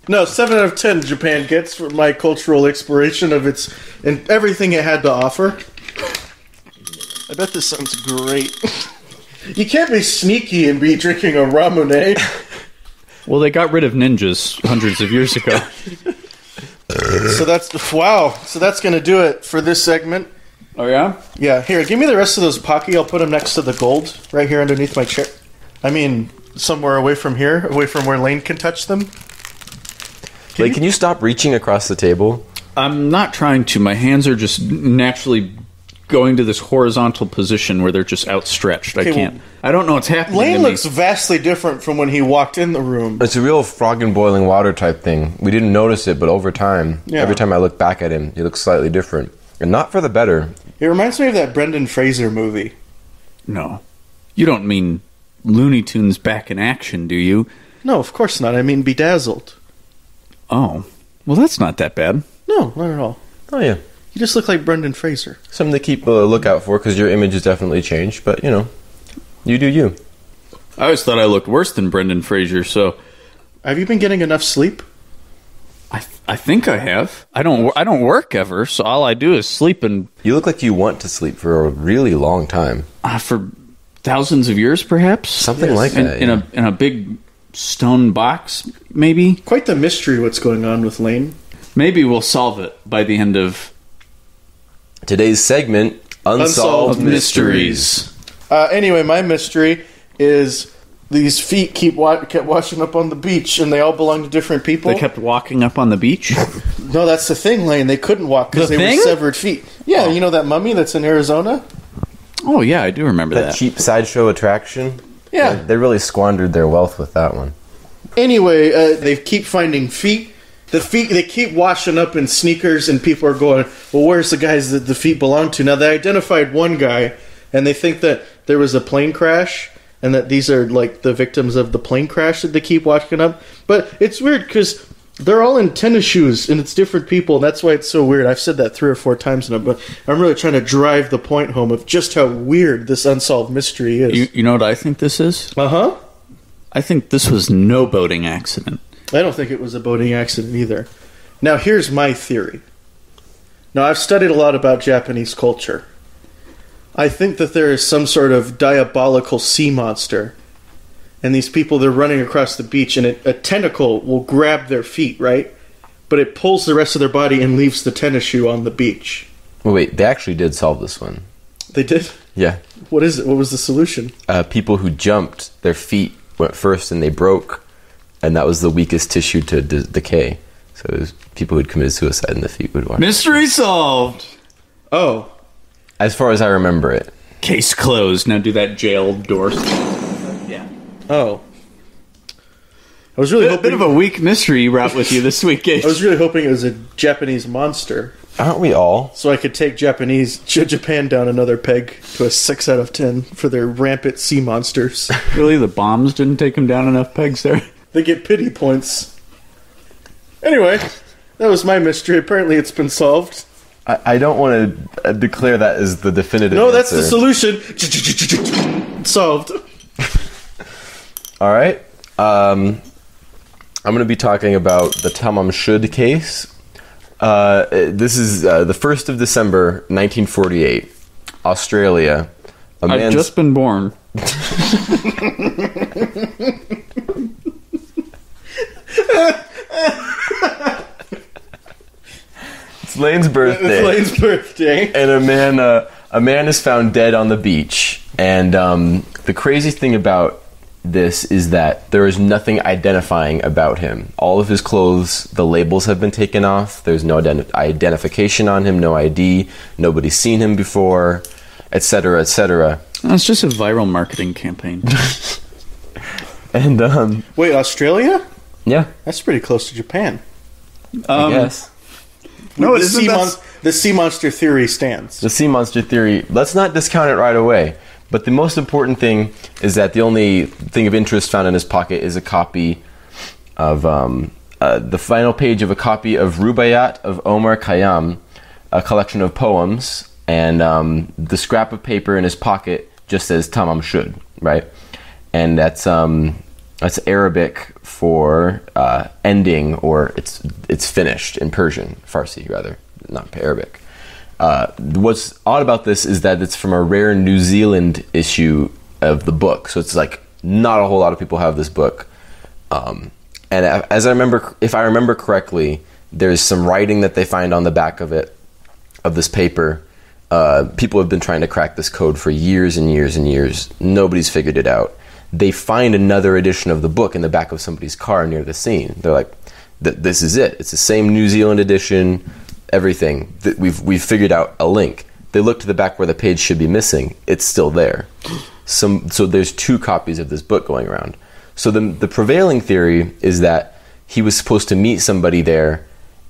No, 7 out of 10 Japan gets for my cultural exploration of its and everything it had to offer. I bet this sounds great. You can't be sneaky and be drinking a ramune. Well, they got rid of ninjas hundreds of years ago. So that's wow. So that's going to do it for this segment. Oh, yeah? Yeah, here, give me the rest of those Pocky. I'll put them next to the gold, right here underneath my chair. I mean, somewhere away from here, away from where Layne can touch them. Can you stop reaching across the table? I'm not trying to. My hands are just naturally going to this horizontal position where they're just outstretched. I can't. I don't know what's happening Layne to me. looks vastly different from when he walked in the room. It's a real frog in boiling water type thing. We didn't notice it, but over time, Yeah. every time I look back at him, he looks slightly different. And not for the better. It reminds me of that Brendan Fraser movie. No. You don't mean Looney Tunes back in action, do you? No, of course not. I mean Bedazzled. Oh. Well, that's not that bad. No, not at all. Oh yeah. You just look like Brendan Fraser. Something to keep a lookout for because your image has definitely changed. But, you do you. I always thought I looked worse than Brendan Fraser, so Have you been getting enough sleep? I think I have. I don't work ever, so all I do is sleep and You look like you want to sleep for a really long time. for thousands of years, perhaps. Something like in, that. in yeah. a big stone box, maybe. Quite the mystery what's going on with Layne. Maybe we'll solve it by the end of Today's segment, Unsolved Mysteries. Anyway, my mystery is these feet kept washing up on the beach, and they all belong to different people. They kept walking up on the beach. No, that's the thing, Layne. They couldn't walk because The they thing? were severed feet. Yeah, you know that mummy that's in Arizona? Oh yeah, I do remember That that. cheap sideshow attraction. Yeah. They really squandered their wealth with that one. Anyway, they keep finding feet. The feet, they keep washing up in sneakers, and people are going, well, where's the guys that the feet belong to? Now, they identified one guy, and they think that there was a plane crash, and that these are, like, the victims of the plane crash that they keep washing up. But it's weird, because they're all in tennis shoes, and it's different people, and that's why it's so weird. I've said that 3 or 4 times now, but I'm really trying to drive the point home of just how weird this unsolved mystery is. You know what I think this is? Uh-huh. I think this was no boating accident. I don't think it was a boating accident either. Now, here's my theory. Now, I've studied a lot about Japanese culture. I think that there is some sort of diabolical sea monster. And these people, they're running across the beach, and a tentacle will grab their feet, right? But it pulls the rest of their body and leaves the tennis shoe on the beach. Well, wait, they actually did solve this one. They did? Yeah. What is it? What was the solution? People who jumped, their feet went first and they broke, and that was the weakest tissue to decay. So it was people who had committed suicide and the feet would watch. Mystery solved. Oh. As far as I remember it. Case closed. Now do that jail door. Yeah. Oh. I was really A hoping... bit of a weak mystery route with you this week, Gage. I was really hoping it was a Japanese monster. Aren't we all? So I could take Japan down another peg to a 6 out of 10 for their rampant sea monsters. Really, the bombs didn't take him down enough pegs there? They get pity points. Anyway, that was my mystery. Apparently it's been solved. I don't want to declare that as the definitive No, answer. that's the solution. Solved. All right. I'm going to be talking about the Tamam Shud case. This is the 1st of December, 1948. Australia. I've just been born. It's Layne's birthday. It's Layne's birthday. And a man is found dead on the beach. And the crazy thing about this is that there is nothing identifying about him. All of his clothes, the labels have been taken off. There's no identification on him, no ID. Nobody's seen him before, etc., etc. It's just a viral marketing campaign. And Wait, Australia? yeah, That's pretty close to Japan. I guess. No, it the isn't. The sea monster theory stands. The sea monster theory, let's not discount it right away. But the most important thing is that the only thing of interest found in his pocket is a copy of the final page of a copy of Rubaiyat of Omar Khayyam, a collection of poems, and the scrap of paper in his pocket just says Tamam Shud, right? And that's Arabic for ending, or it's finished in Persian, Farsi rather, not Arabic. What's odd about this is that it's from a rare New Zealand issue of the book, so it's like not a whole lot of people have this book. And as I remember, if I remember correctly, there's some writing that they find on the back of it, of this paper. People have been trying to crack this code for years and years and years. Nobody's figured it out. They find another edition of the book in the back of somebody's car near the scene. They're like, "This is it. It's the same New Zealand edition." Everything. We've figured out a link. They look to the back where the page should be missing. It's still there. So there's 2 copies of this book going around. So the prevailing theory is that he was supposed to meet somebody there,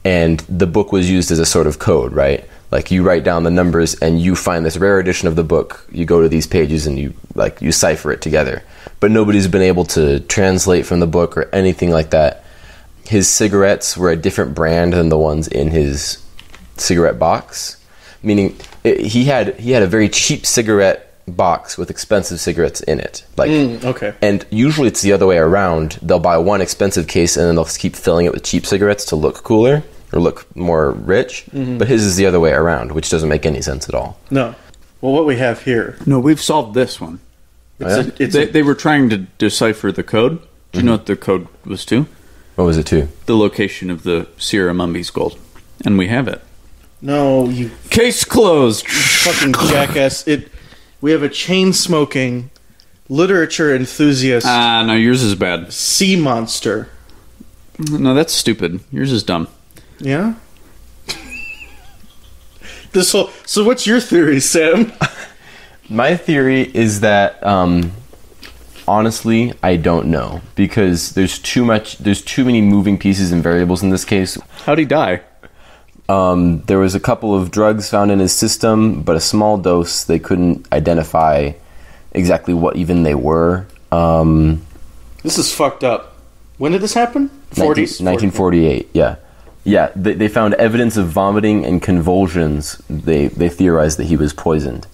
and the book was used as a sort of code, right? Like you write down the numbers and you find this rare edition of the book. You go to these pages and you cipher it together. But nobody's been able to translate from the book or anything like that. His cigarettes were a different brand than the ones in his cigarette box, meaning he had a very cheap cigarette box with expensive cigarettes in it. Okay. And usually it's the other way around. They'll buy one expensive case and then they'll keep filling it with cheap cigarettes to look cooler or look more rich. Mm-hmm. But his is the other way around, which doesn't make any sense at all. No. Well, what we have here... No, we've solved this one. They were trying to decipher the code. Do you know what the code was to? What was it to? The location of the Sierra Mumby's gold. And we have it. No, you Case closed. fucking jackass. We have a chain-smoking, literature enthusiast No, yours is bad. sea monster. No, that's stupid. Yours is dumb. Yeah? So what's your theory, Sam? My theory is that, honestly, I don't know. Because there's too many moving pieces and variables in this case. How'd he die? There was a couple of drugs found in his system, but a small dose. They couldn't identify exactly what even they were. This is fucked up. When did this happen? 40s? 1948, yeah. Yeah, they found evidence of vomiting and convulsions. They theorized that he was poisoned.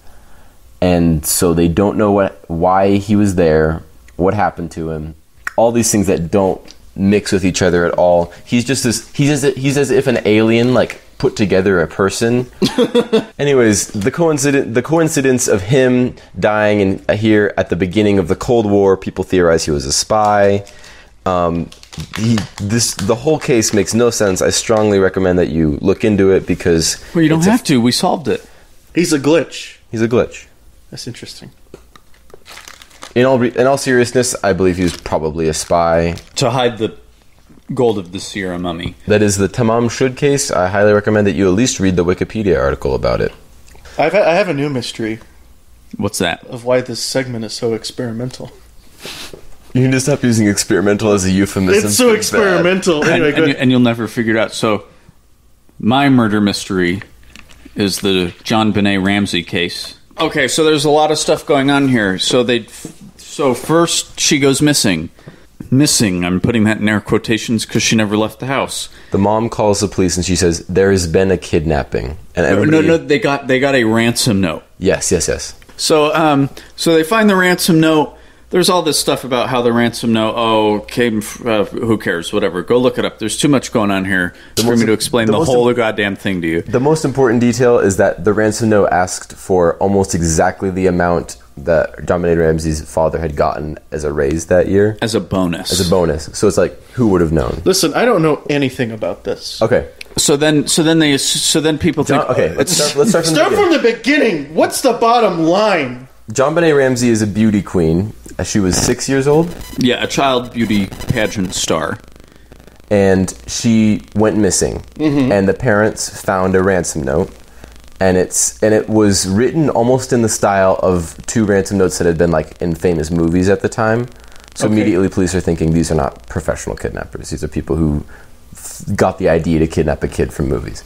And so they don't know why he was there, what happened to him. All these things that don't mix with each other at all. He's as if an alien, like, put together a person. Anyways, the coincidence of him dying here at the beginning of the Cold War, people theorize he was a spy. The whole case makes no sense. I strongly recommend that you look into it because... Well, you don't have to. We solved it. He's a glitch. He's a glitch. That's interesting. In all seriousness, I believe he was probably a spy. To hide the gold of the Sierra mummy. That is the Tamam Shud case. I highly recommend that you at least read the Wikipedia article about it. I have a new mystery What's that? of why this segment is so experimental. You need to stop using experimental as a euphemism. It's so experimental. Anyway, go ahead. And you'll never figure it out. So, my murder mystery is the John Benet Ramsey case. Okay, so there's a lot of stuff going on here. So first she goes missing. Missing. I'm putting that in air quotations because she never left the house. The mom calls the police and she says there has been a kidnapping. And No. They got a ransom note. Yes. So they find the ransom note. There's all this stuff about how the ransom note, came, who cares, whatever. Go look it up. There's too much going on here for me to explain the whole goddamn thing to you. The most important detail is that the ransom note asked for almost exactly the amount that John Benet Ramsey's father had gotten as a raise that year. As a bonus. So it's like, who would have known? Listen, I don't know anything about this. Okay. So then people think... Okay, let's start from the beginning. What's the bottom line? John Benet Ramsey is a beauty queen. She was 6 years old. Yeah, a child beauty pageant star. And she went missing. Mm-hmm. And the parents found a ransom note. And it was written almost in the style of two ransom notes that had been like in famous movies at the time. So immediately police are thinking these are not professional kidnappers. These are people who got the idea to kidnap a kid from movies.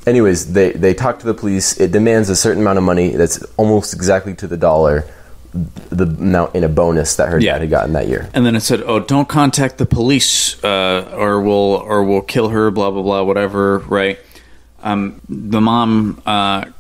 Anyways, they talk to the police. It demands a certain amount of money that's almost exactly to the dollar, the amount in a bonus that her dad had gotten that year. And then it said, don't contact the police or we'll kill her, blah, blah, blah, whatever, right? The mom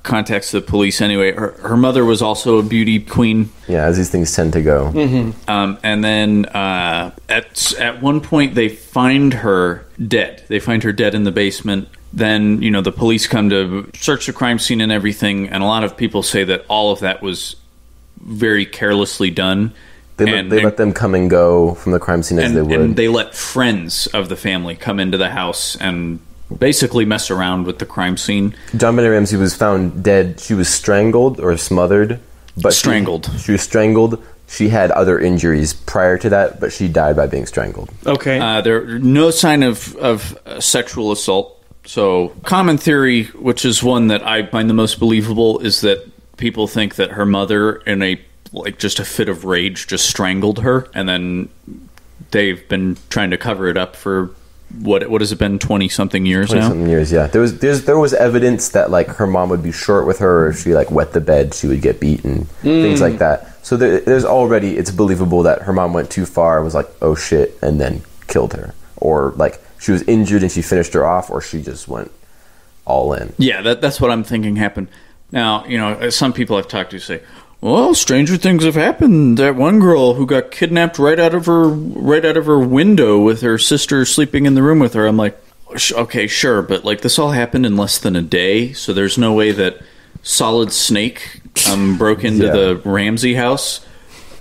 contacts the police anyway. Her mother was also a beauty queen. Yeah, as these things tend to go. Mm-hmm. And then at one point they find her dead. They find her dead in the basement. Then, the police come to search the crime scene and everything, and a lot of people say that all of that was very carelessly done. They let them come and go from the crime scene as they would. And they let friends of the family come into the house and basically mess around with the crime scene. John Benet Ramsey was found dead. She was strangled or smothered. But strangled. She was strangled. She had other injuries prior to that, but she died by being strangled. Okay. There no sign of sexual assault. So, common theory, which is one that I find the most believable, is that people think that her mother, in just a fit of rage, just strangled her, and then they've been trying to cover it up for what has it been, 20-something years now? 20-something years, yeah. There was evidence that her mom would be short with her, or if she wet the bed, she would get beaten, things like that. So there's already, it's believable that her mom went too far and was like, oh shit, and then killed her, or she was injured and she finished her off, or she just went all in. Yeah, that's what I'm thinking happened. Now, some people I've talked to say, well, stranger things have happened. That one girl who got kidnapped right out of her window with her sister sleeping in the room with her. I'm like, okay, sure, but this all happened in less than a day, so there's no way that Solid Snake broke into the Ramsey house,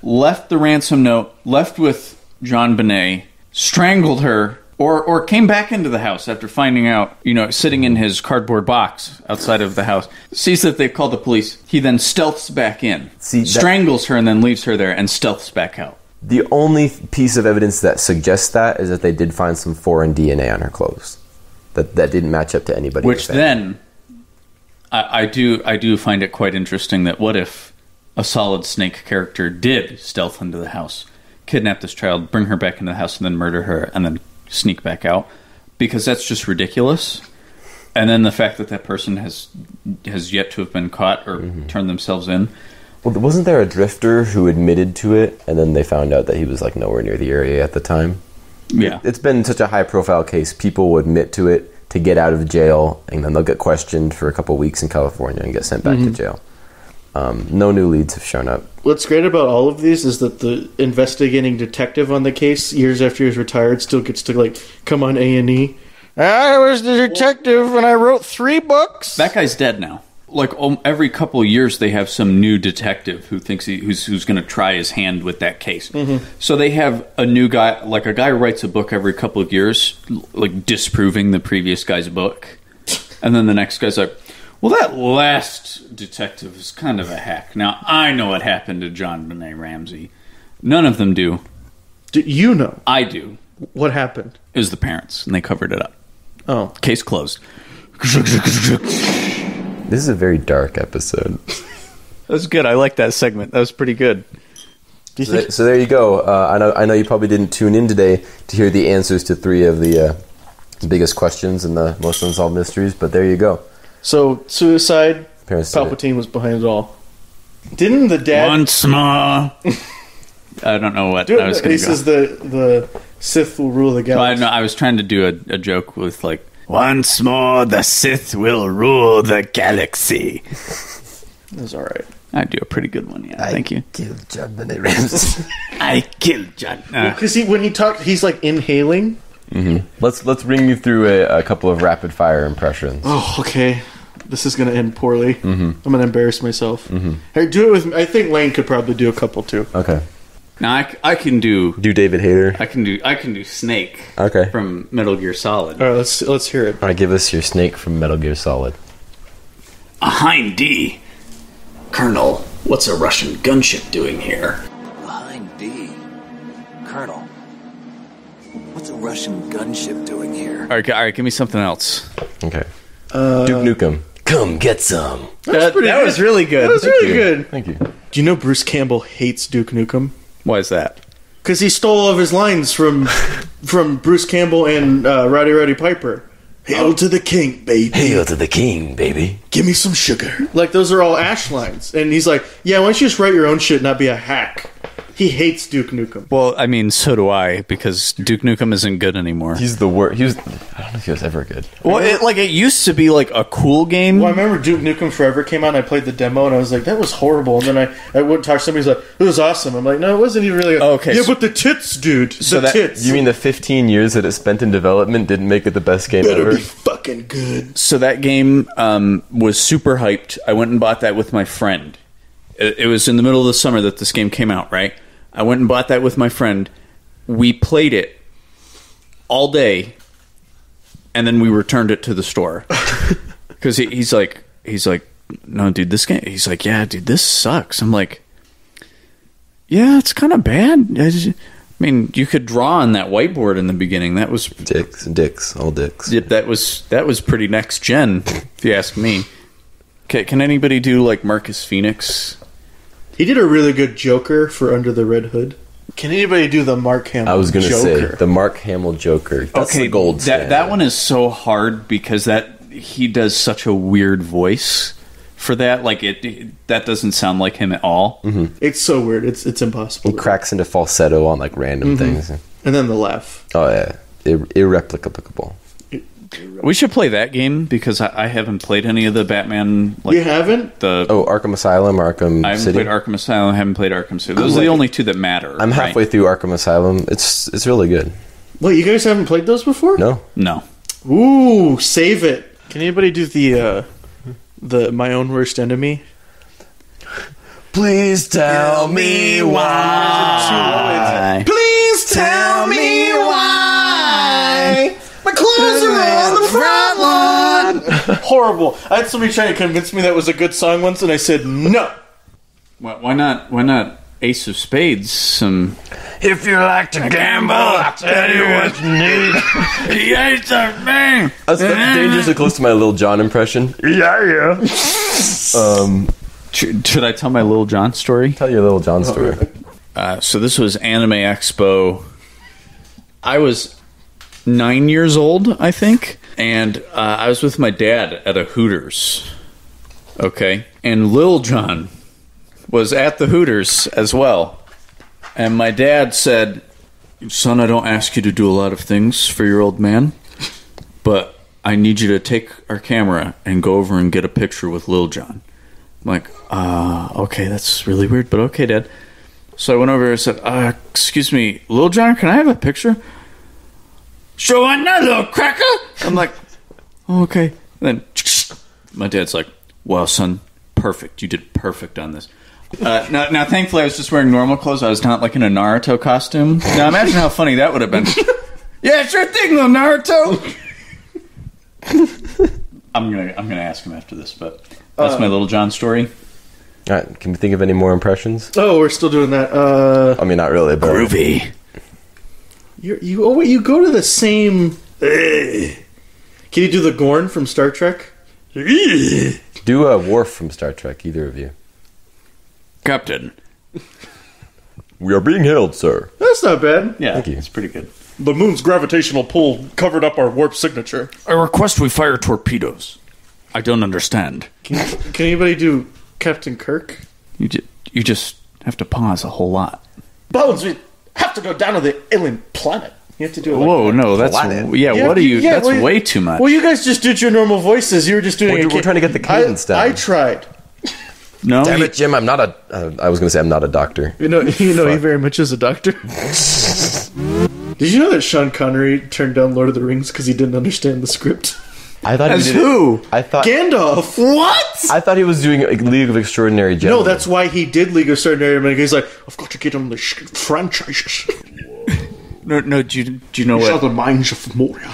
left the ransom note, left with John Benet, strangled her, or came back into the house after finding out, sitting in his cardboard box outside of the house, sees that they've called the police. He then stealths back in, strangles her, and then leaves her there and stealths back out. The only piece of evidence that suggests that is that they did find some foreign DNA on her clothes that didn't match up to anybody. Which then, I do find it quite interesting that what if a Solid Snake character did stealth into the house, kidnap this child, bring her back into the house, and then murder her, and then sneak back out, because that's just ridiculous. And then the fact that person has yet to have been caught or turned themselves in. Well, wasn't there a drifter who admitted to it, and then they found out that he was nowhere near the area at the time? Yeah, it's been such a high profile case. People will admit to it to get out of jail, and then they'll get questioned for a couple weeks in California and get sent back to jail. No new leads have shown up. What's great about all of these is that the investigating detective on the case, years after he was retired, still gets to come on A&E I was the detective and I wrote 3 books. That guy's dead now. Like every couple of years, they have some new detective who thinks who's going to try his hand with that case. Mm-hmm. So they have a new guy, like a guy who writes a book every couple of years, like disproving the previous guy's book, and then the next guy's like, "Well, that last detective is kind of a hack." Now I know what happened to John Benet Ramsey. None of them do. Do you know? I do. What happened? It was the parents, and they covered it up. Oh, case closed. This is a very dark episode. That was good. I like that segment. That was pretty good. So there you go. I know you probably didn't tune in today to hear the answers to 3 of the biggest questions and the most unsolved mysteries, but there you go. So, suicide, Parents did it. Palpatine was behind it all. Didn't the dad... Once more. I don't know what I was going to go. He says the Sith will rule the galaxy. I was trying to do a joke with, like, once more the Sith will rule the galaxy. That was all right. I do a pretty good one, yeah. Thank you. Killed John Benet Ramsey. I killed John. Because when he talked, he's like inhaling. Mm-hmm. Let's bring you through a couple of rapid fire impressions. Oh, okay. This is going to end poorly. Mm-hmm. I'm going to embarrass myself. Mm-hmm. Hey, do it with me. I think Layne could probably do a couple too. Okay. Now I can do David Hayter. I can do Snake. Okay. From Metal Gear Solid. All right, let's hear it. All right, give us your Snake from Metal Gear Solid. Behind D. Colonel, what's a Russian gunship doing here? Behind D. Colonel, what's a Russian gunship doing here? All right, give me something else. Okay. Duke Nukem. Come get some. That was really good. That was really good. Thank you. Do you know Bruce Campbell hates Duke Nukem? Why is that? Because he stole all of his lines from Bruce Campbell and Roddy Piper. Hail to the king, baby. Hail to the king, baby. Give me some sugar. Like, those are all Ash lines. And he's like, yeah, why don't you just write your own shit and not be a hack? He hates Duke Nukem. Well, I mean, so do I, because Duke Nukem isn't good anymore. He's the worst. I don't know if he was ever good. Well, it used to be like a cool game. Well, I remember Duke Nukem Forever came out and I played the demo and I was like, that was horrible. And then I wouldn't talk to somebody who's like, it was awesome. I'm like, no, it wasn't even really. Okay, yeah, but the tits, dude. Tits. You mean the 15 years that it spent in development didn't make it the best game better ever? be fucking good. So that game was super hyped. I went and bought that with my friend. It was in the middle of the summer that this game came out, right? I went and bought that with my friend. We played it all day, and then we returned it to the store. Because he's like, no, dude, this game. He's like, yeah, dude, this sucks. I'm like, yeah, it's kind of bad. I mean, you could draw on that whiteboard in the beginning. That was dicks, all dicks. Yep, that was pretty next gen, if you ask me. Okay, can anybody do like Marcus Phoenix? He did a really good Joker for Under the Red Hood. Can anybody do the Mark Hamill I was going to Joker? say, the Mark Hamill Joker. That's the gold standard. That one is so hard because he does such a weird voice for that. Like, that doesn't sound like him at all. Mm-hmm. It's so weird. It's impossible. He cracks into falsetto on, like, random things. And then the laugh. Oh, yeah. Irreplicable. We should play that game because I haven't played any of the Batman. Like, you haven't? Arkham Asylum, Arkham I haven't City. played Arkham Asylum. I haven't played Arkham City. Those are the only two that matter. I'm halfway through Arkham Asylum. It's really good. Wait, you guys haven't played those before? No. Ooh, save it. Can anybody do the My Own Worst Enemy? Please tell me why. Please tell me why. My clothes are on the front lawn. Horrible. I had somebody trying to convince me that was a good song once, and I said no. Why not? Why not Ace of Spades? If you like to gamble, I'll tell you what you need. The Ace of Spades. That's dangerously close to my Lil Jon impression. Yeah. Should I tell my Lil Jon story? Tell your Lil Jon story. So this was Anime Expo. I was 9 years old, I think, and I was with my dad at a Hooters. Okay, and Lil Jon was at the Hooters as well. And my dad said, "Son, I don't ask you to do a lot of things for your old man, but I need you to take our camera and go over and get a picture with Lil Jon." I'm like, okay, that's really weird, but okay, Dad. So I went over and said, excuse me, Lil Jon, can I have a picture? So on that little cracker? I'm like, oh, okay. And then my dad's like, well, son, perfect. You did perfect on this. Now, thankfully, I was just wearing normal clothes. I was not like in a Naruto costume. Now, imagine how funny that would have been. Yeah, sure thing, little Naruto. I'm gonna ask him after this, but that's my Little John story. All right, can you think of any more impressions? Oh, we're still doing that. I mean, not really, but Groovy. You go to the same. Can you do the Gorn from Star Trek? do a Worf from Star Trek. Either of you. Captain. We are being hailed, sir. That's not bad. Yeah, Thank you. it's pretty good. The moon's gravitational pull covered up our warp signature. I request we fire torpedoes. I don't understand. Can anybody do Captain Kirk? You just have to pause a whole lot. Bones, we have to go down to the alien planet. You have to do it. Whoa, no, that's Planet. yeah. What are you? That's way too much. Well, you guys just did your normal voices. You were just doing. We're trying to get the cadence down. I tried. No, Damn it, Jim! I'm not a. I was going to say I'm not a doctor. You know, he very much is a doctor. Did you know that Sean Connery turned down Lord of the Rings because he didn't understand the script? I thought As he did who? It. I thought Gandalf. What? I thought he was doing League of Extraordinary No, Gentlemen. that's why he did League of Extraordinary Men. He's like, I've got to get him the franchises. No. Do you know These are what? the mines of Moria.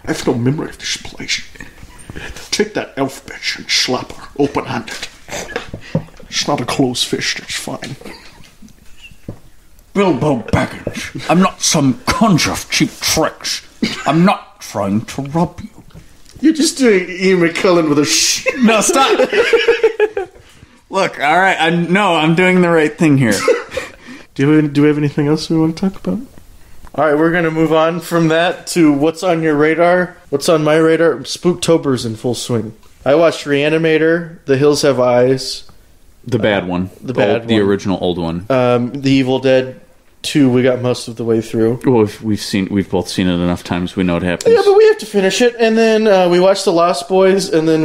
I've no memory of this place. Take that elf bitch and slap her open-handed. It's not a closed fist, it's fine. Bilbo Baggins. I'm not some conjure of cheap tricks. I'm not trying to rob you. You're just doing Ian McKellen with a No, stop. Look, all right. I'm doing the right thing here. Do we have anything else we want to talk about? All right, we're going to move on from that to what's on your radar. What's on my radar? Spooktober's in full swing. I watched Reanimator, The Hills Have Eyes, The bad one. The original old one. The Evil Dead 2. We got most of the way through. Well, we've both seen it enough times. We know what happens. Yeah, but we have to finish it. And then we watched The Lost Boys, and then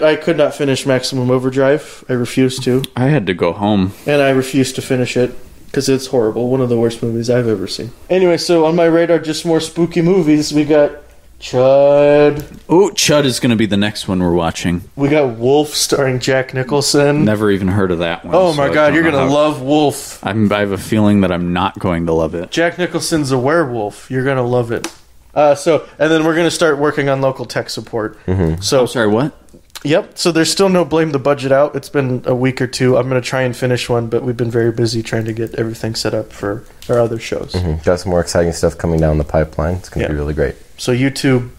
I could not finish Maximum Overdrive. I refused to. I had to go home. And I refused to finish it because it's horrible. One of the worst movies I've ever seen. Anyway, so on my radar, just more spooky movies. We got Chud. Oh, Chud is going to be the next one we're watching. We got Wolf starring Jack Nicholson. Never even heard of that one. Oh so my I god, don't you're know going to love Wolf. I have a feeling that I'm not going to love it. Jack Nicholson's a werewolf. You're going to love it. And then we're going to start working on local tech support. Mm-hmm. So, I'm sorry, what? Yep. So there's still no Blame the Budget out. It's been a week or two. I'm going to try and finish one, but we've been very busy trying to get everything set up for our other shows. Mm-hmm. Got some more exciting stuff coming down the pipeline. It's going to be really great. So YouTube,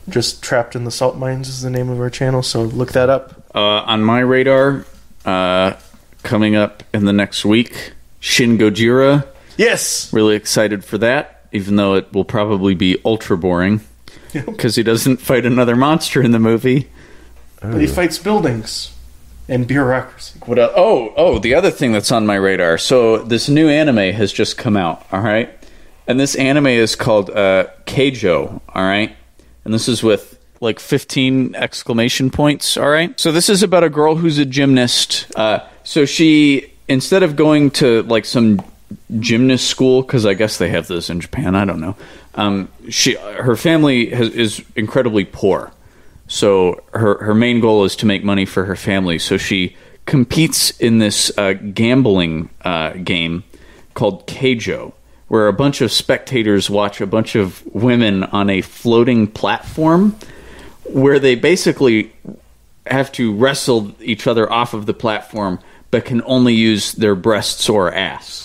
just Trapped in the Salt Mines is the name of our channel. So look that up. On my radar, coming up in the next week, Shin Gojira. Yes. Really excited for that, even though it will probably be ultra boring because he doesn't fight another monster in the movie. But he fights buildings and bureaucracy. What else? Oh, the other thing that's on my radar. So this new anime has just come out, all right? And this anime is called Keijo, all right? And this is with like 15 exclamation points, all right? So this is about a girl who's a gymnast. So she, instead of going to like some gymnast school, because I guess they have this in Japan, I don't know. Her family is incredibly poor. So her main goal is to make money for her family. So she competes in this gambling game called Keijo, where a bunch of spectators watch a bunch of women on a floating platform where they basically have to wrestle each other off of the platform but can only use their breasts or ass.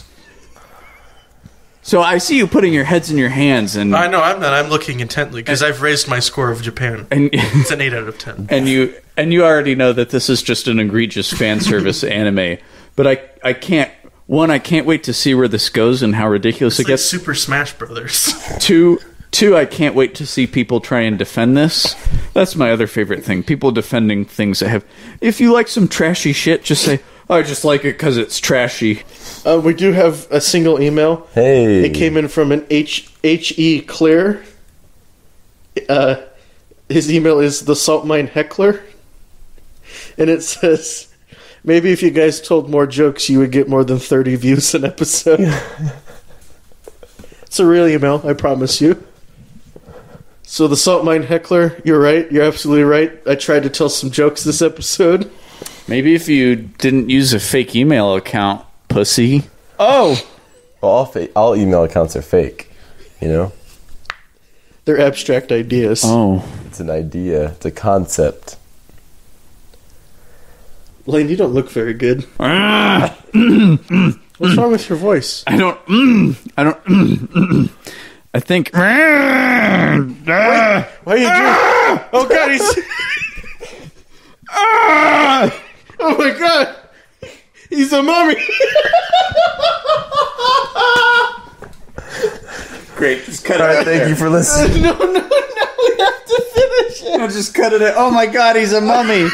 So I see you putting your heads in your hands, and I know I'm not. I'm looking intently because I've raised my score of Japan. And it's an 8 out of 10. And you already know that this is just an egregious fan service anime. But I can't wait to see where this goes and how ridiculous it gets. Super Smash Brothers. Two, I can't wait to see people try and defend this. That's my other favorite thing. People defending things that have. If you like some trashy shit, just say, "Oh, I just like it because it's trashy." We do have a single email. Hey. It came in from an H.E. Clear. His email is the Salt Mine Heckler. And it says, maybe if you guys told more jokes, you would get more than 30 views an episode. It's a real email, I promise you. So the Salt Mine heckler, you're right. You're absolutely right. I tried to tell some jokes this episode. Maybe if you didn't use a fake email account, pussy. Oh! Well, all email accounts are fake, you know? They're abstract ideas. Oh. It's an idea. It's a concept. Layne, you don't look very good. What's wrong with your voice? I think... Why are you doing... Oh, God, he's... Oh, my God. He's a mummy. Great, just cut All it right, out thank there. you for listening. No, we have to finish it. No, just cut it out. Oh my God, he's a mummy.